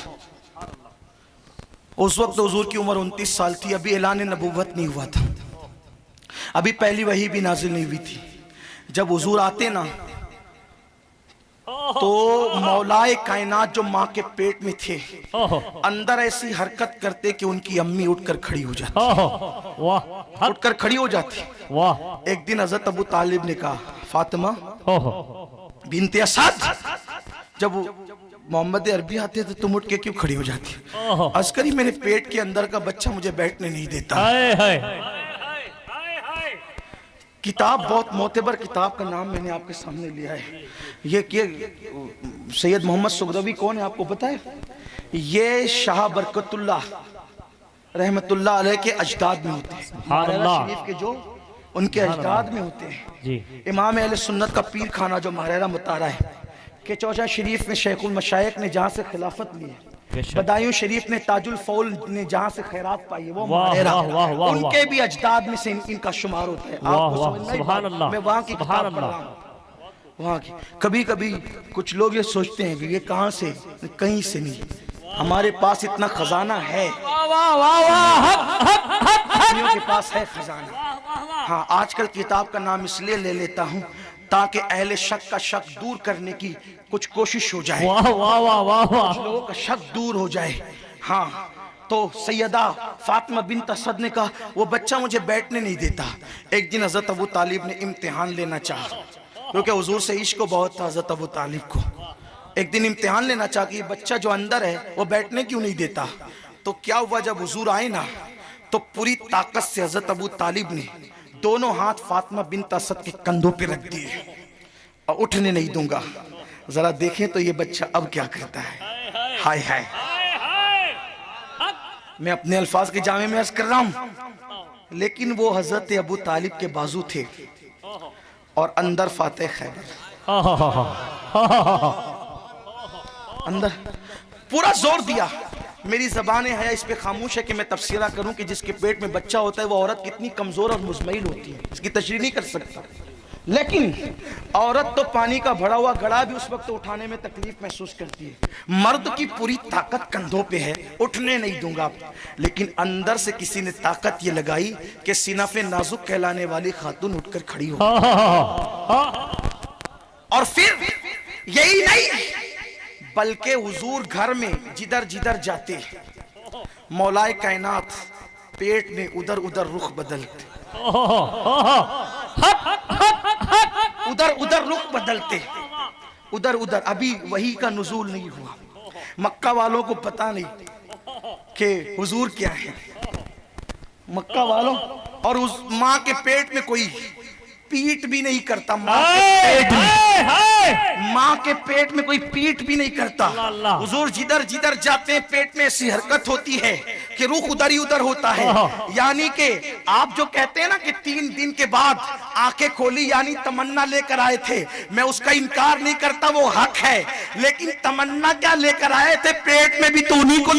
उस वक्त हुजूर की उम्र 29 साल थी। अभी ऐलान नबूवत नहीं हुआ था, अभी पहली वही भी नाजिल नहीं हुई थी। जब हुजूर आते ना तो मौलाए कायनात जो मां के पेट में थे अंदर ऐसी हरकत करते कि उनकी अम्मी उठकर खड़ी हो जाती, उठकर खड़ी हो जाती। एक दिन हजरत अबू तालिब ने कहा, फातिमा बिनते असद, जब मोहम्मद अरबी आते थे तुम उठ के क्यों खड़ी हो जाती? अस्करी मेरे पेट के अंदर का बच्चा मुझे बैठने नहीं देता। किताब बहुत मोतबर किताब का नाम मैंने आपके सामने लिया है। ये सैयद मोहम्मद सुगरवी कौन है आपको पता है? ये शाह बरकतुल्लाह रहमतुल्लाह अलैह के अजदाद में होते हैं, शरीफ के जो उनके अजदाद में होते हैं। इमाम अहले सुन्नत का पीर खाना जो महरेरा मुतारा है कि चौसा शरीफ में शेखुल मशाइख ने जहाँ से खिलाफत ली है, बदायूं शरीफ ने ताजुल फौल ने जहाँ से खैरात पाई है, वो महरेरा उनके भी अजदाद में से इनका शुमार होता है। आपको समझ में, मैं वहाँ की किताब पढ़ रहा हूँ, वहाँ की। कभी कभी कुछ लोग ये सोचते हैं कि ये कहाँ से, कहीं से नहीं, हमारे पास इतना खजाना है, के पास है खजाना। हाँ, आजकल किताब का नाम इसलिए ले लेता हूँ ताकि अहले शक का शक दूर करने की कुछ कोशिश हो जाए, कुछ लोगों का शक दूर हो जाए। हाँ, तो सैयदा फातिमा बिनत असद ने कहा वो बच्चा मुझे बैठने नहीं देता। एक दिन हजरत अबू तालिब ने इम्तिहान लेना चाहा, क्योंकि हुजूर से इश्क बहुत था हजरत अबू तालिब को। एक दिन इम्तिहान लेना चाहा कि ये बच्चा जो अंदर है वो बैठने क्यों नहीं देता। तो क्या हुआ, जब हुजूर आए ना तो पूरी ताकत से हजरत अबू तालिब ने दोनों हाथ फातिमा बिनत असद के कंधों पे रख दिए और उठने नहीं दूंगा, जरा देखें तो ये बच्चा अब क्या करता है। हाय हाय, मैं अपने अल्फाज के जामे में अर्ज कर रहा हूं, लेकिन वो हजरत अबू तालिब के बाजू थे और अंदर फातेह खैबर, अंदर पूरा जोर दिया। मेरी ज़बान है इस पे खामोश है कि मैं तफसीरा करूं कि जिसके पेट में बच्चा होता है वो औरत कितनी कमजोर और मुज़मइल होती है, इसकी तशरीह नहीं कर सकता। लेकिन औरत तो पानी का भरा हुआ घड़ा भी उस वक्त उठाने में तकलीफ महसूस करती है। मर्द की पूरी ताकत कंधों पे है, उठने नहीं दूंगा। लेकिन अंदर से किसी ने ताकत ये लगाई कि सिनफ़े नाजुक कहलाने वाली खातून उठकर खड़ी हो। और फिर यही नहीं बल्कि हुजूर घर में जिधर जिधर जाते मौलाए कायनात पेट में उधर उधर रुख बदलते, उधर उधर रुख बदलते, उधर उधर। अभी वही का नुज़ूल नहीं हुआ, मक्का वालों को पता नहीं कि हुजूर क्या है। मक्का वालों और उस माँ के पेट में कोई पीठ भी नहीं करता, माँ के पेट में कोई पीठ भी नहीं करता। हुजूर जिधर जिधर जाते हैं पेट में ऐसी हरकत होती है कि रुख उधर ही उधर होता है। यानी कि आप जो कहते हैं ना कि 3 दिन के बाद आंखें खोली यानी तमन्ना लेकर आए थे, मैं उसका इनकार नहीं करता, वो हक है। लेकिन तमन्ना क्या लेकर आए थे, पेट में भी तो उन्हीं को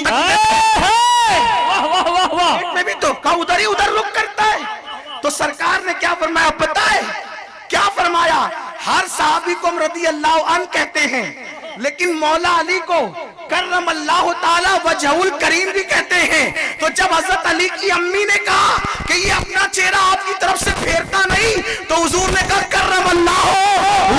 वाह वाह वाह वाह। पेट में भी तो का उधर ही उधर रुक करता है। तो सरकार ने क्या फरमाया पता है? क्या फरमाया? हर सहाबी को हम रदी अल्लाह अन्हु कहते हैं, लेकिन मौला अली को करम अल्लाह ताला वजहुल करीम भी कहते हैं। तो जब हजरत अली की अम्मी ने कहा कि ये अपना चेहरा आपकी तरफ से फेरता नहीं, तो हुजूर ने कहा करम अल्लाह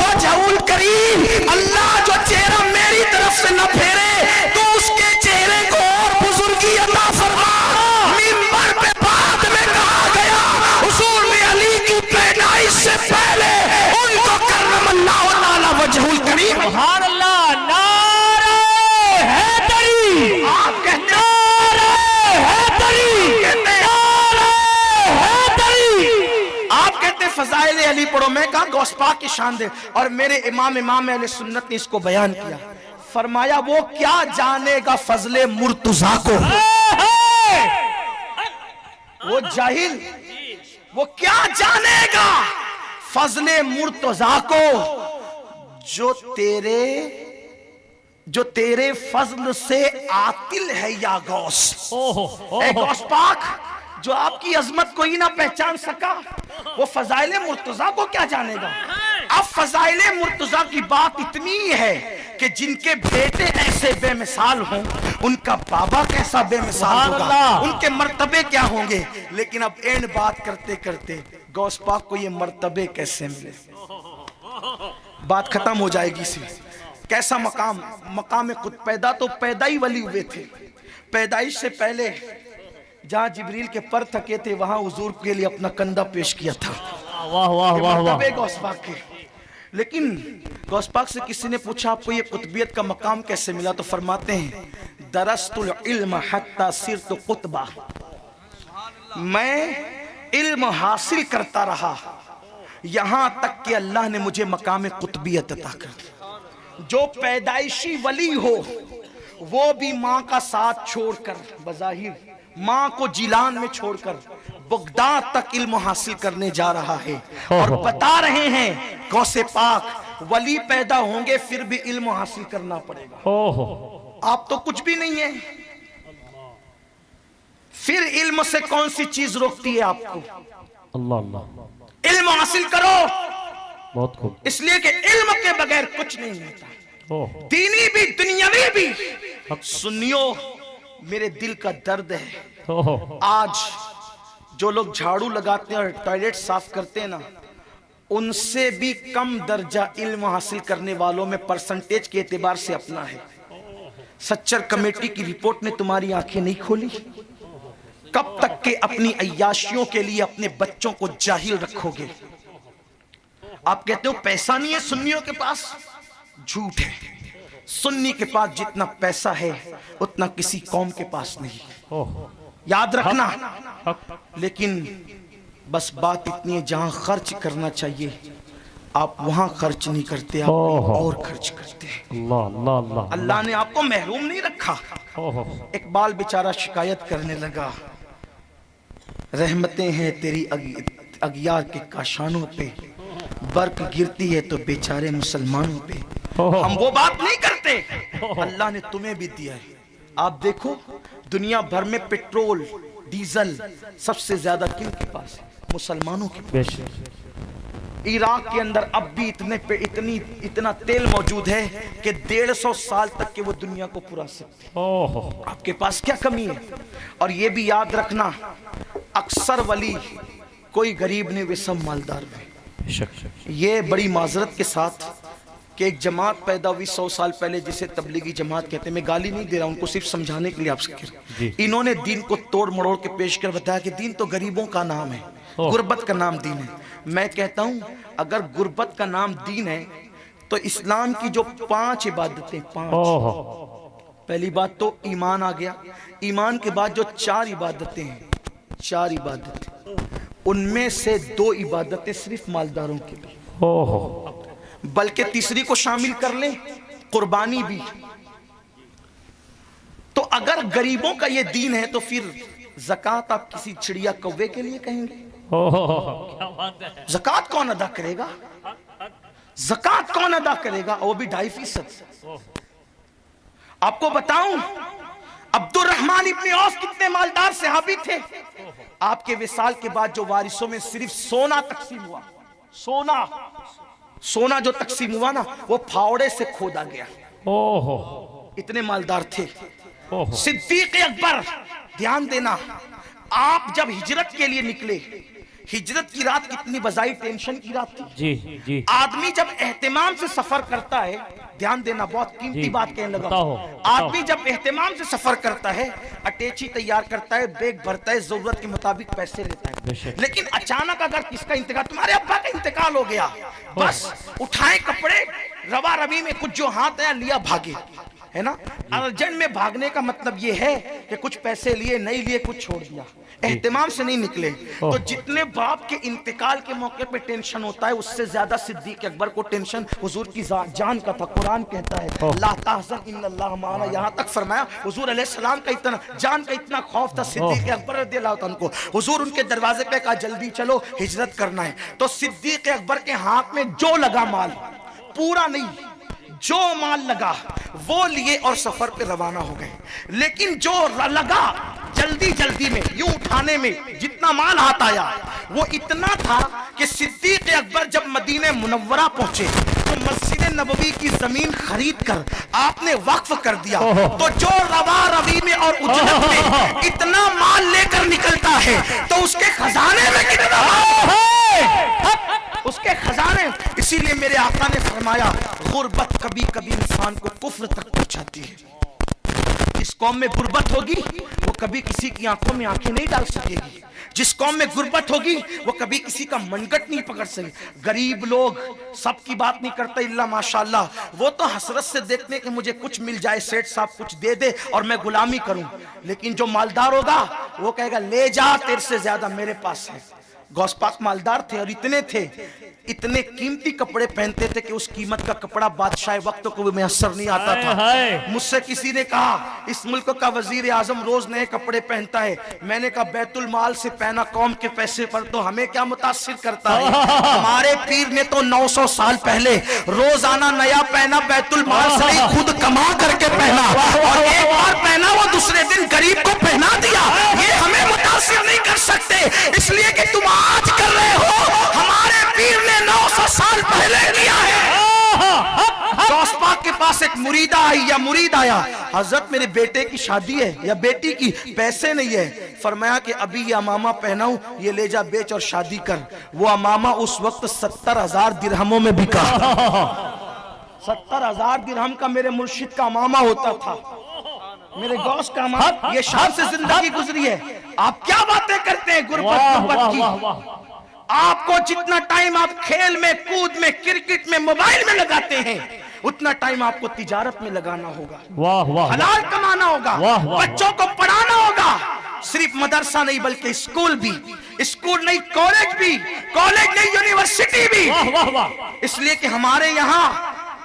वजहुल करीम, अल्लाह जो चेहरा मेरी तरफ से न फेरे तो उसके चेहरे को और बुजुर्गी अता फरमा। मिंबर पे बाद में कहा गया हुजूर ने अली की पैदाइश से पहले उनको करम अल्लाह ताला वजहुल करीम। सुभान अल्लाह, नारे हैदरी। आप कहते नारे हैदरी, नारे हैदरी। आप कहते फजाइल अली पढ़ो, मैं कहा गौस पाक की शान दे। और मेरे इमाम अहले सुन्नत ने इसको बयान किया, फरमाया वो क्या जानेगा फजले मुर्तजा को, वो जाहिल, वो क्या जानेगा फजले मुर्तजा को जो तेरे फजल से आतिल है या गौस। ए गौस पाक, जो आपकी अजमत को ही ना पहचान सका, वो फजाइले मुर्तजा को क्या जानेगा। अब फजाइले मुर्तजा की बात इतनी है कि जिनके बेटे ऐसे बेमिसाल हों, उनका बाबा कैसा बेमिसाल होगा, उनके मर्तबे क्या होंगे। लेकिन अब एंड बात करते करते गौस पाक को ये मर्तबे कैसे मिले, बात खत्म हो जाएगी इसी। कैसा मकाम, मकाम खुद पैदा तो पैदा ही वली हुए थे। पैदाइश से पहले जहां जिब्रील के पर थके थे, वहां हुजूर के लिए अपना कंधा पेश किया था। वाह वाह वाह वाह। गौस पाक के, लेकिन गौस पाक से किसी ने पूछा आपको ये कुतबियत का मकाम कैसे मिला, तो फरमाते हैं दरस्तुल इल्म हत्ता सिरतु कुतबा, मैं इल्म हासिल करता रहा यहां तक कि अल्लाह ने मुझे मकाम कुतबियत अता कर दी। जो पैदाइशी वली हो वो भी माँ का साथ छोड़कर, बज़ाहिर माँ को जिलान में छोड़कर बगदाद तक इल्म हासिल करने जा रहा है। और बता रहे हैं गौसे पाक वली पैदा होंगे फिर भी इल्म हासिल करना पड़ेगा। आप तो कुछ भी नहीं है, फिर इल्म से कौन सी चीज रोकती है आपको? अल्लाह अल्लाह। इल्म हासिल करो, बहुत खूब। इसलिए कि इल्म के बगैर कुछ नहीं होता, दीनी भी दुनियावी भी। सुनियो, मेरे दिल का दर्द है, आज जो लोग झाड़ू लगाते हैं और टॉयलेट साफ करते हैं ना, उनसे भी कम दर्जा इल्म हासिल करने वालों में परसेंटेज के एतबार से अपना है। सच्चर कमेटी की रिपोर्ट ने तुम्हारी आंखें नहीं खोली। कब तक के अपनी अय्याशियों के लिए अपने बच्चों को जाहिल रखोगे? आप कहते हो पैसा नहीं है सुन्नियों के पास, झूठ है। सुन्नी के पास जितना पैसा है उतना किसी कौम के पास नहीं, याद रखना। लेकिन बस बात इतनी है, जहां खर्च करना चाहिए आप वहां खर्च नहीं करते, आप और खर्च करते हैं। अल्लाह अल्लाह अल्लाह। अल्लाह ने आपको महरूम नहीं रखा। एक बाल बेचारा शिकायत करने लगा, रहमतें हैं तेरी अगियार के काशानों पे, बर्फ गिरती है तो बेचारे मुसलमानों पे। हम वो बात नहीं करते, अल्लाह ने तुम्हें भी दिया है। आप देखो दुनिया भर में पेट्रोल डीजल सबसे ज्यादा किन के पास है? मुसलमानों के पास। इराक के अंदर अब भी इतना तेल मौजूद है कि 150 साल तक के वो दुनिया को पुरा सकते हैं। आपके पास क्या कमी है? और ये भी याद रखना, अक्सर वली कोई गरीब नहीं, वे सब मालदार हैं। ये बड़ी माजरत के साथ कि एक जमात पैदा हुई 100 साल पहले जिसे तबलीगी जमात कहते हैं। मैं गाली नहीं दे रहा, उनको सिर्फ समझाने के लिए आपसे कह रहा हूं। इन्होंने दीन को तोड़ मरोड़ के पेश कर बताया कि दीन तो गरीबों का नाम है, गुर्बत का नाम दीन है। मैं कहता हूं अगर गुर्बत का नाम दीन है तो इस्लाम की जो 5 इबादतें, 5, पहली बात तो ईमान आ गया। ईमान के बाद जो 4 इबादतें हैं, 4 इबादतें, उनमें से 2 इबादतें सिर्फ मालदारों के लिए, बल्कि तीसरी को शामिल कर ले, कुर्बानी भी। तो अगर गरीबों का ये दीन है तो फिर ज़कात आप किसी चिड़िया कौवे के लिए कहेंगे? क्या बात है। ज़कात कौन अदा करेगा? ज़कात कौन अदा करेगा? वो भी 2.5%। आपको बताऊं, अब्दुर्रहमान इब्न औफ कितने मालदार सहाबी थे। आपके विसाल के बाद जो वारिसों में सिर्फ सोना तकसीम हुआ, सोना जो तकसीम हुआ ना, वो फावड़े से खोदा गया। ओहो, इतने मालदार थे। ओहो, सिद्दीक अकबर, ध्यान देना, आप जब हिजरत के लिए निकले, हिजरत की रात कितनी बजाई टेंशन की रात थी। जी जी। आदमी जब एहतिमाम से सफर करता है, ध्यान देना, बहुत कीमती बात कहने लगा, बताओ। आदमी जब एहतिमाम से सफर करता है, अटैची तैयार करता है, बैग भरता है, जरूरत के मुताबिक पैसे लेता है। लेकिन अचानक अगर किसका इंतकाल, तुम्हारे अब्बा का इंतकाल हो गया, बस उठाए कपड़े, रवा रवी में कुछ जो हाथ आया लिया, भागे, है ना। अर्जेंट में भागने का मतलब ये है कि कुछ पैसे लिए, नहीं लिए, कुछ छोड़ दिया, एहतिमाम से नहीं निकले। तो जितने बाप के इंतकाल के मौके पे टेंशन होता है, उससे ज्यादा सिद्दीक अकबर को टेंशन हुजूर की जान का था। कुरान कहता है ला तहज़न इन्नल्लाह माना, यहाँ तक फरमाया। हुजूर अलैहिस्सलाम का इतना जान का इतना खौफ था सिद्दीक अकबर रज़ियल्लाहु अन्हु को। हुजूर उनके दरवाजे पे कहा जल्दी चलो, हिजरत करना है। तो सिद्दीक अकबर के हाथ में जो लगा माल, पूरा नहीं, जो माल लगा वो लिए और सफर पे रवाना हो गए। लेकिन जो लगा जल्दी जल्दी में, यूं उठाने में जितना माल हाथ आया, वो इतना था कि सिद्दीक अकबर जब मदीने मुनव्वरा पहुंचे तो मस्जिद नबवी की जमीन खरीद कर आपने वक्फ कर दिया। तो जो रवा रवी में और उजरत में इतना माल लेकर निकलता है, तो उसके खजाने में कितना माल है, उसके खजाने। इसीलिए मेरे आका ने फरमाया, गुर्बत कभी कभी इंसान को कुफ्र तक पहुंचाती है। जिस कौम में गुर्बत होगी वो कभी किसी की आंखों में आंखें नहीं डाल सकेगी। जिस कौम में गुर्बत होगी वो कभी किसी का मनगट नहीं पकड़ सके। गरीब लोग सबकी बात नहीं करते, इल्ला माशाल्लाह, वो तो हसरत से देखने के मुझे कुछ मिल जाए, सेठ साहब कुछ दे दे और मैं गुलामी करूं। लेकिन जो मालदार होगा वो कहेगा ले जा, तेरे से ज्यादा मेरे पास है। गौस पाक मालदार थे और इतने थे, इतने कीमती कपड़े पहनते थे कि उस कीमत का कपड़ा बादशाह वक्त को भी मैसर नहीं आता था। मुझसे किसी ने कहा इस मुल्क का वजीर आजम रोज नए कपड़े पहनता है। मैंने कहा बैतुल माल से पहना कौम के पैसे पर, तो हमें क्या मुतासिर करता है। हमारे पीर ने तो 900 साल पहले रोजाना नया पहना, बैतुल माल से नहीं, खुद कमा करके पहना, और एक बार पहना वो दूसरे दिन गरीब को पहना दिया। ये हमें मुतासिर नहीं कर सकते, इसलिए कि तुम आज कर रहे हो, हमारे पीर ने 900 साल पहले किया है। गौस पाक के पास एक मुरीदा आई या मुरीद आया, हजरत मेरे बेटे की शादी है या बेटी की, पैसे नहीं है। फरमाया कि अभी ये अमामा पहनाऊं, ये ले जा बेच और शादी कर। वो अमामा उस वक्त 70,000 दिरहमों में बिका। 70,000 दिरहम का मेरे मुर्शिद का अमामा होता था, मेरे गौस का अमामा। ये शान से जिंदगी गुजरी है। आप क्या बातें करते हैं गुर्बत की। आपको जितना टाइम आप खेल में, कूद में, क्रिकेट में, मोबाइल में लगाते हैं, उतना टाइम आपको तिजारत में लगाना होगा। वाह वाह, हलाल कमाना होगा, वाह वाह, बच्चों को पढ़ाना होगा। सिर्फ मदरसा नहीं बल्कि स्कूल भी, स्कूल नहीं कॉलेज भी, कॉलेज नहीं यूनिवर्सिटी भी। वाह वाह वाह। इसलिए कि हमारे यहाँ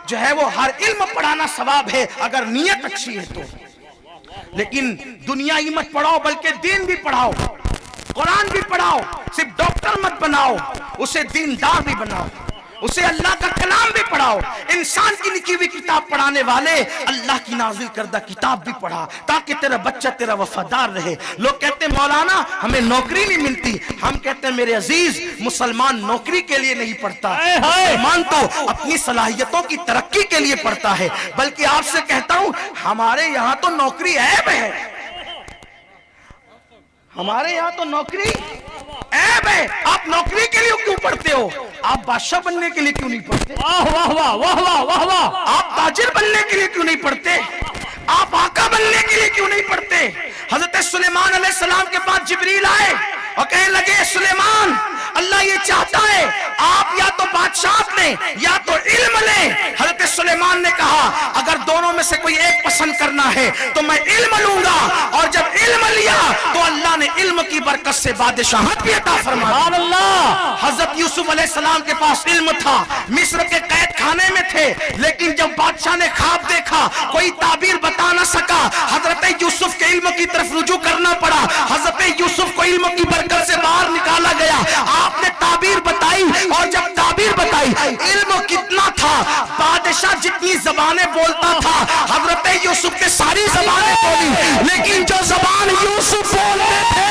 जो है वो हर इल्म पढ़ाना सवाब है अगर नीयत अच्छी है तो। लेकिन दुनिया ही मत पढ़ाओ बल्कि दीन भी पढ़ाओ, कुरान भी पढ़ाओ। सिर्फ डॉक्टर मत बनाओ, उसे दीनदार भी बनाओ, उसे अल्लाह का कलाम भी पढ़ाओ। इंसान की लिखी हुई किताब पढ़ाने वाले अल्लाह की नाजिल करदा किताब भी पढ़ा, ताकि तेरा बच्चा तेरा वफादार रहे। लोग कहते हैं मौलाना हमें नौकरी नहीं मिलती, हम कहते हैं मेरे अजीज, मुसलमान नौकरी के लिए नहीं पढ़ता, मुसलमान तो अपनी सलाहियतों की तरक्की के लिए पढ़ता है। बल्कि आपसे कहता हूं हमारे यहाँ तो नौकरी ऐब है, हमारे यहाँ तो नौकरी ऐब है। आप नौकरी के लिए क्यों पढ़ते हो? आप बादशाह बनने के लिए क्यों नहीं पढ़ते? वाह वाह वाह वाह वाह वाह वाह। आप ताजिर बनने के लिए क्यों नहीं पढ़ते? आप आका बनने के लिए क्यों नहीं पढ़ते? हजरत सुलेमान अलैहिस्सलाम के पास जिब्रील आए और कहने लगे सुलेमान, अल्लाह ये चाहता है आप या तो बादशाह लें या तो इल्म लें। हजरत सुलेमान ने कहा अगर दोनों में से कोई एक पसंद करना है तो मैं इल्म लूंगा, और जब इल्म लिया तो अल्लाह ने इल्म की बरकत से बादशाहत भी अता फरमाई। हजरत यूसुफ अलैहिस्सलाम के पास इल्म था, मिस्र के कैद खाने में थे, लेकिन जब बादशाह ने ख्वाब देखा कोई ताबीर बता न सका, हजरत यूसुफ के इल्म की तरफ रुजू करना पड़ा। हजरत यूसुफ को इल्म की बरकत से बाहर निकाला गया, आपने ताबीर बताई, और जब ताबीर बताई इल्म कितना था, बादशाह जितनी जबानें बोलता था हजरत यूसुफ ने सारी जबानें बोली, लेकिन जो जबान यूसुफ बोलते थे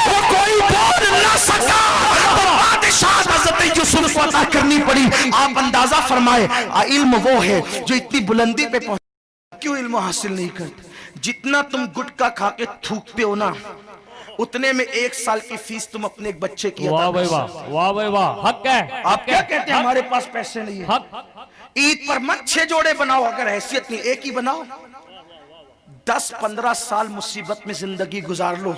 वो कोई बोल न सका, तो बादशाह हजरत यूसुफ को अता करनी पड़ी। आप अंदाजा फरमाए, इल्म वो है जो इतनी बुलंदी पे पहुंच, क्यों इल्म हासिल नहीं करते? जितना तुम गुटखा खा के थूकते हो ना, उतने में 1 साल की फीस तुम अपने एक बच्चे की अदा कर सकते हो। वाह भाई वाह, हक है। आप क्या कहते हैं हमारे पास पैसे नहीं है? हक। ईद पर मत 6 जोड़े बनाओ, अगर हैसियत नहीं 1 ही बनाओ। 10-15 साल मुसीबत में जिंदगी गुजार लो,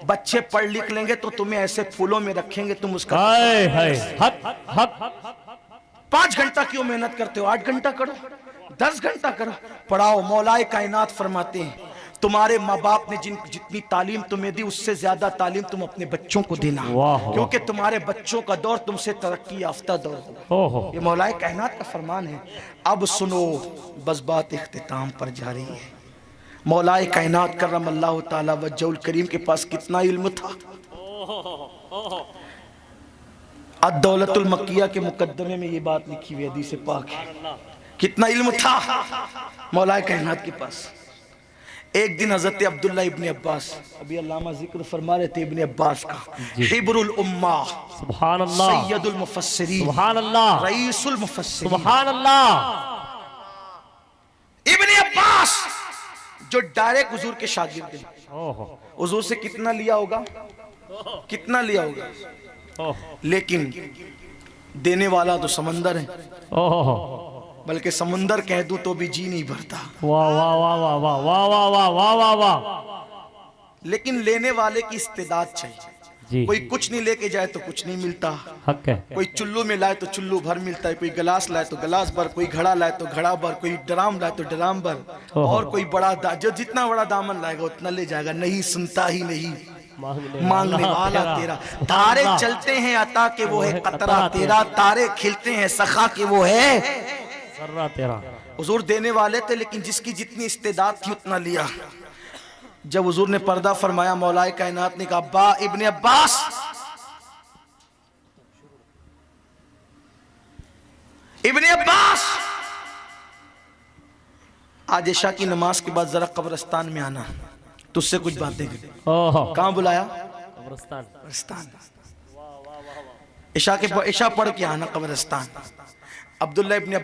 बच्चे पढ़ लिख लेंगे तो तुम्हें ऐसे फूलों में रखेंगे, तुम उसका हक हक। 5 घंटा क्यों मेहनत करते हो? 8 घंटा करो, 10 घंटा करो, पढ़ाओ। मौलाए कायनात फरमाते हैं, तुम्हारे माँ बाप ने जितनी तालीम तुम्हें दी, उससे ज्यादा तालीम तुम अपने बच्चों को देना, क्योंकि तुम्हारे बच्चों का दौर तुमसे तरक्की याफ्ता दौर होगा। ये मौलाए कायनात का फरमान है। अब सुनो, बस बात इख्तिताम पर जा रही है। मौलाए कायनात करमल्लाहु ताला वज्हुल करीम के पास कितना इल्म था। अद-दौलतुल मक्किया के मुकद्दमे में ये बात लिखी हुई हदीस पाक है, कितना इल्म था मौलाए कायनात के पास। एक दिन हजरत अब्दुल्ला इब्ने अब्बास, अभी अल्लामा जिक्र फरमा रहे थे इब्ने अब्बास का, हिब्रुल उम्मा, सुभान अल्लाह, सैयदुल मुफस्सिरीन, सुभान अल्लाह, रईसुल मुफस्सिरीन, सुभान अल्लाह। इब्ने अब्बास जो डायरेक्ट हुजूर के शागिर्द हैं, हुजूर से कितना लिया होगा, कितना लिया होगा, लेकिन देने वाला तो समंदर है, बल्कि समुंदर कह दूं तो भी जी नहीं भरता। वाह वाह वाह वाह वाह वाह वाह वाह वाह वाह वाह। लेकिन लेने वाले की इस्तेदाद चाहिए। कोई कुछ नहीं लेके जाए तो कुछ नहीं मिलता, हक है। कोई चुल्लू में लाए तो चुल्लू भर मिलता है, कोई गिलास लाए तो गिलास भर, कोई घड़ा लाए तो घड़ा भर, कोई ड्राम लाए तो ड्राम भर, और कोई बड़ा जो जितना बड़ा दामन लाएगा उतना ले जाएगा। नहीं सुनता ही नहीं मांगने वाला तेरा। तारे चलते हैं अता के वो है कतरा तेरा, तारे खिलते हैं सखा के वो है तेरा। हुजूर देने वाले थे, लेकिन जिसकी जितनी इस्तेदाद थी उतना लिया। जब हुजूर ने पर्दा फरमाया, मौलाए कायनात ने कहा, अब्बा इब्ने अब्बास, इब्ने अब्बास, आज इशा की नमाज के बाद जरा कब्रिस्तान में आना, तुझसे कुछ बातें करें। कहां बुलाया? कब्रिस्तान। इशा पढ़ के आना कब्रिस्तान। अब्दुल्ला इब्ने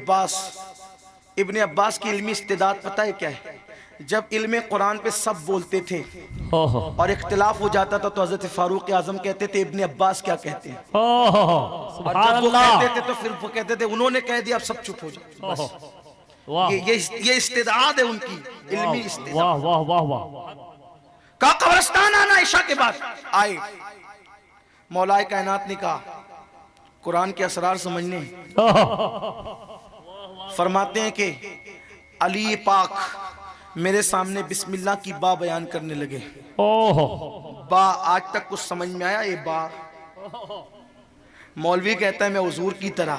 अब्बास की इल्मी इस्तेदाद पता है क्या है? जब इल्मे कुरान पे सब बोलते थे और इख्तिलाफ हो जाता था तो हजरत फारूक आजम कहते थे इब्ने अब्बास क्या कहते हैं, और जब वो कहते थे तो फिर वो कहते थे उन्होंने कह दिया, अब सब चुप हो जाओ। बस ये इस्तेदाद है उनकी, इल्मी इस्तेदाद। वाह वाह वाह वाह। कहा कब्रिस्तान आना, इशा के बाद आए। मौलाए कायनात ने कहा, कुरान के असरार समझने। फरमाते हैं कि अली पाक मेरे सामने बिस्मिल्लाह की बा बयान करने लगे। बा आज तक कुछ समझ में आया? ये बा मौलवी कहता है मैं हुजूर की तरह,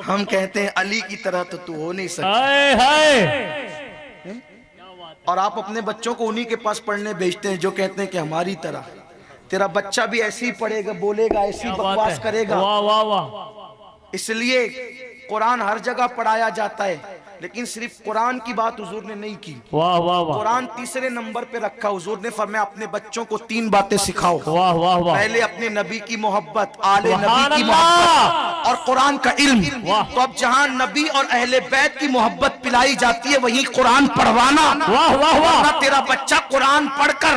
हम कहते हैं अली की तरह तो तू हो नहीं सकता। और आप अपने बच्चों को उन्हीं के पास पढ़ने भेजते हैं जो कहते हैं कि हमारी तरह। तेरा बच्चा भी ऐसे ही पढ़ेगा, बोलेगा, ऐसी बकवास करेगा। वाह वाह वाह। इसलिए कुरान हर जगह पढ़ाया जाता है, लेकिन सिर्फ कुरान की बात हुजूर ने नहीं की। वाह वाह वाह। कुरान तीसरे नंबर पे रखा। हुजूर ने फरमाया अपने बच्चों को 3 बातें सिखाओ। वाह वाह वाह। पहले अपने नबी की मोहब्बत, आले नबी की मोहब्बत और कुरान का इल्म। तो अब जहां नबी और अहले बैत की मोहब्बत पिलाई जाती है, वहीं कुरान पढ़वाना। वाह वाह वाह। तेरा बच्चा कुरान पढ़कर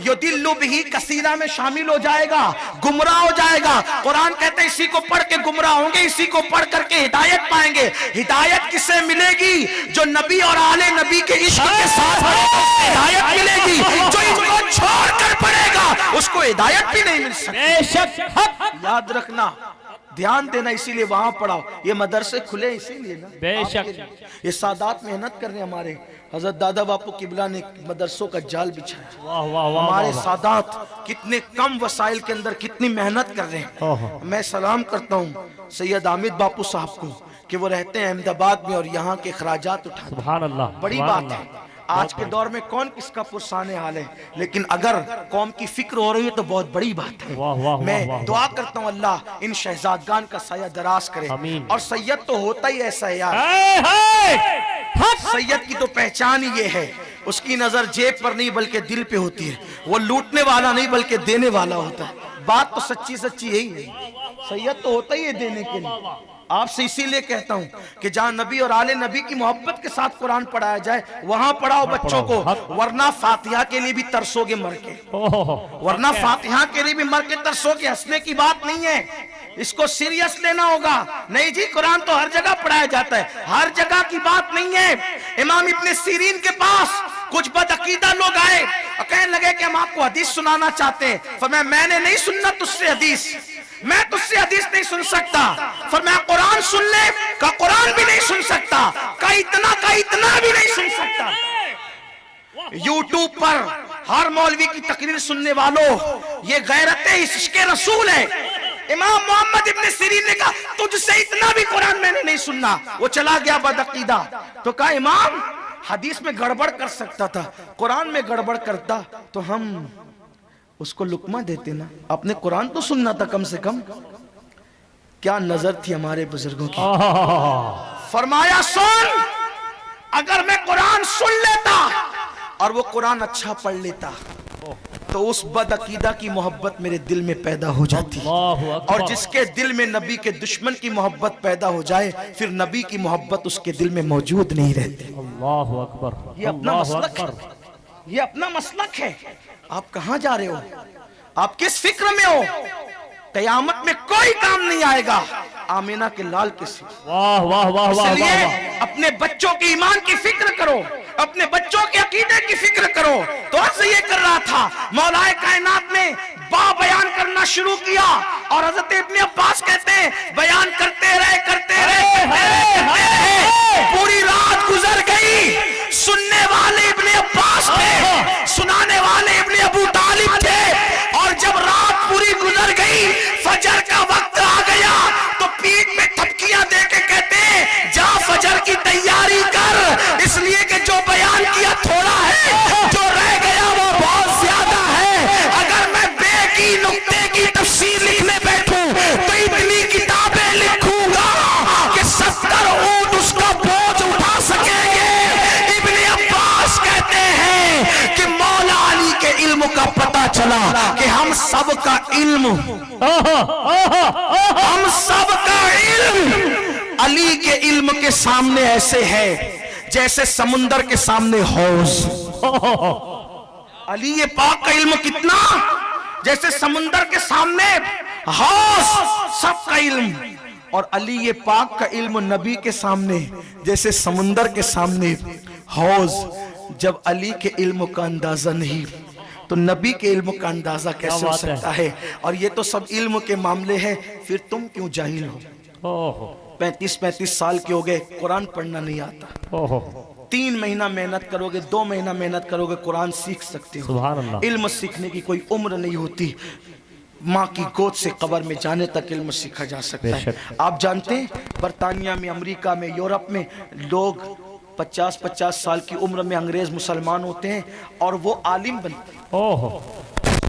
युदिल्लु बिही कसीरा में शामिल हो जाएगा, गुमराह हो जाएगा। कुरान कहते हैं इसी को पढ़ के गुमराह होंगे, इसी को पढ़ करके हिदायत पाएंगे। हिदायत किसे मिलेगी? जो नबी और आले नबी के इश्क के साथ हिदायत मिलेगी। जो इनको छोड़कर पढ़ेगा उसको हिदायत भी नहीं मिल सकती। याद रखना, ध्यान देना, इसीलिए वहां पढ़ाओ। ये मदरसे खुले इसीलिए ना, बेशक। ये सादात मेहनत कर रहे हैं। हमारे हजरत दादा बापू किबला ने मदरसों का जाल बिछाया। वाह वाह वाह। हमारे सादात कितने कम वसाइल के अंदर कितनी मेहनत कर रहे हैं। मैं सलाम करता हूँ सैयद हामिद बापू साहब को कि वो रहते हैं अहमदाबाद में और यहाँ के खराजात उठाते। सुभान अल्लाह। बड़ी बात है। आज के दौर में कौन किसका पुरसाने हाल है, लेकिन अगर कौम की फिक्र हो रही है तो बहुत बड़ी बात है। वाह वाह। मैं दुआ करता हूँ अल्लाह इन शहजादगान का साया दराज करे। और सैयद तो होता ही ऐसा है यार, सैयद की तो पहचान ही ये है उसकी नजर जेब पर नहीं बल्कि दिल पे होती है। वो लूटने वाला नहीं बल्कि देने वाला होता है। बात तो सच्ची सच्ची यही है। सैयद तो होता ही है देने के लिए। आपसे इसीलिए कहता हूं कि जहां नबी और आले नबी की मोहब्बत के साथ कुरान पढ़ाया जाए वहां पढ़ाओ बच्चों को, वरना फातिहा के लिए भी तरसोगे मर के, वरना फातिहा के लिए भी मर के तरसोगे। हंसने की बात नहीं है, इसको सीरियस लेना होगा। नहीं जी, कुरान तो हर जगह पढ़ाया जाता है, हर जगह की बात नहीं है। इमाम इब्ने सीरीन के पास कुछ बदअकीदा लोग आए और कहने लगे कि हम आपको हदीस सुनाना चाहते हैं। फरमाया मैंने नहीं सुनना तुझसे हदीस, मैं तुझसे हदीस नहीं सुन सकता। फरमाया कुरान सुन ले, का कुरान भी नहीं सुन सकता, का इतना भी नहीं सुन सकता। यूट्यूब पर हर मौलवी की तकरीर सुनने वालों, ये गैरत इश्क़े रसूल है। इमाम मोहम्मद इब्ने सीरीन ने कहा तुझसे इतना भी कुरान मैंने नहीं सुनना। वो चला गया बदअकीदा। तो कहा इमाम हदीस में गड़बड़ कर सकता था, कुरान में गड़बड़ करता तो हम उसको लुकमा देते ना, अपने कुरान तो सुनना था कम से कम। क्या नजर थी हमारे बुजुर्गों की। फरमाया सुन, अगर मैं कुरान सुन लेता और वो कुरान अच्छा पढ़ लेता तो उस बदअकीदा की मोहब्बत मेरे दिल में पैदा हो जाती, और जिसके दिल में नबी के दुश्मन की मोहब्बत पैदा हो जाए फिर नबी की मोहब्बत उसके दिल में मौजूद नहीं रहती। अल्लाहु अकबर। ये अपना मसलक है, ये अपना मसलक है। आप कहां जा रहे हो, आप किस फिक्र में हो? कयामत में कोई काम नहीं आएगा आमीना के लाल के सिवा। वाह वाह वाह वाह। इसलिए अपने बच्चों के ईमान की फिक्र करो, अपने बच्चों के अकीदे की फिक्र करो। तो अर्ज़ ये कर रहा था, मौलाए कायनात ने बा बयान करना शुरू किया और हज़रत इब्ने अब्बास कहते हैं बयान करते रहे पूरी रात गुजर गई। सुनने वाले इब्ने अब्बास थे, सुनाने वाले इब्ने अबू तालिब थे। और जब रात पूरी गुजर गई, फजर का वक्त आ गया तो पीठ पे थपकियां दे के कहते हैं जा फजर की तैयारी कर, इसलिए कि जो बयान किया थोड़ा है, जो रह गया वो बहुत ज्यादा है। अगर मैं बेकी नुक्ते की तफसीर लिखने बैठूं तो इतनी किताबें लिखूंगा कि 70 ऊंट उसका बोझ उठा सकेंगे। इब्ने अब्बास कहते हैं कि मौला अली के इल्म का पता चला कि हम सब का इल्म अली के इल्म के सामने ऐसे है जैसे समुंदर के सामने हौज। अली ये पाक का इल्म कितना, जैसे समुंदर के सामने हौज सबका इल्म। और अली ये पाक का इल्म नबी के सामने जैसे समुंदर के सामने हौज। जब अली के इल्म का अंदाजा नहीं तो नबी के इल्म का अंदाजा कैसे हो सकता है। और ये तो सब इल्म के मामले हैं, फिर तुम क्यों जाहिल हो। 35 साल के हो गए, कुरान पढ़ना नहीं आता। 3 महीना मेहनत करोगे, 2 महीना मेहनत करोगे, कुरान सीख सकते हो। सुभान अल्लाह। इल्म सीखने की कोई उम्र नहीं होती। माँ की गोद से कब्र में जाने तक इल्म सीखा जा सकता है। आप जानते हैं बरतानिया में, अमेरिका में, यूरोप में लोग 50-50 साल की उम्र में अंग्रेज मुसलमान होते हैं और वो आलिम बनते हैं।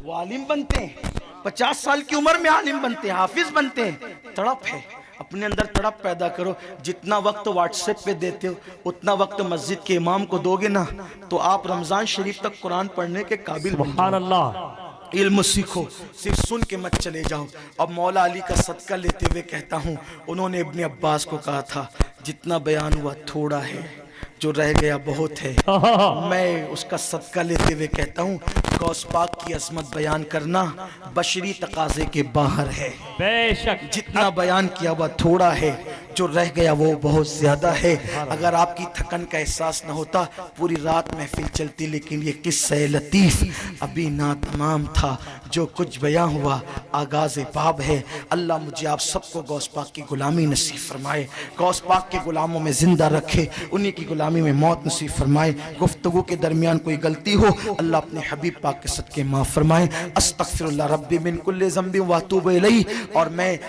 वो आलिम बनते हैं, 50 साल की उम्र में आलिम बनते हैं, हाफिज बनते हैं। तड़प है, अपने अंदर तड़प पैदा करो। जितना वक्त व्हाट्सएप पे देते हो उतना वक्त मस्जिद के इमाम को दोगे ना तो आप रमजान शरीफ तक कुरान पढ़ने के काबिल बन सुभान अल्लाह। इल्म सीखो, सिर्फ सुन के मत चले जाओ। अब मौला अली का सदका लेते हुए कहता हूँ, उन्होंने इब्ने अब्बास को कहा था जितना बयान हुआ थोड़ा है, जो रह गया बहुत है। मैं उसका सदका लेते हुए कहता हूँ गौस पाक की अजमत बयान करना बशरी तकाजे के बाहर है। बेशक जितना बयान किया हुआ थोड़ा है, जो रह गया वो बहुत ज्यादा है। अगर आपकी थकन का एहसास न होता पूरी रात महफिल चलती, लेकिन ये किस्सा लतीफ अभी ना तमाम था। जो कुछ बयां हुआ आगाज़ बाब है। अल्लाह मुझे आप सबको गौस पाक की गुलामी नसीब फरमाए, गौस पाक के गुलामों में जिंदा रखे, उन्हीं की गुलामी में मौत नसीब फरमाए। गुफ्तगू के दरमियान कोई गलती हो अल्लाह अपने हबीब पाक के सदके माफ़ फरमाए। अस्तगफिरुल्लाह रब्बी मिन कुल्लि ज़ंबि व अतूबु इलैहि। और मैं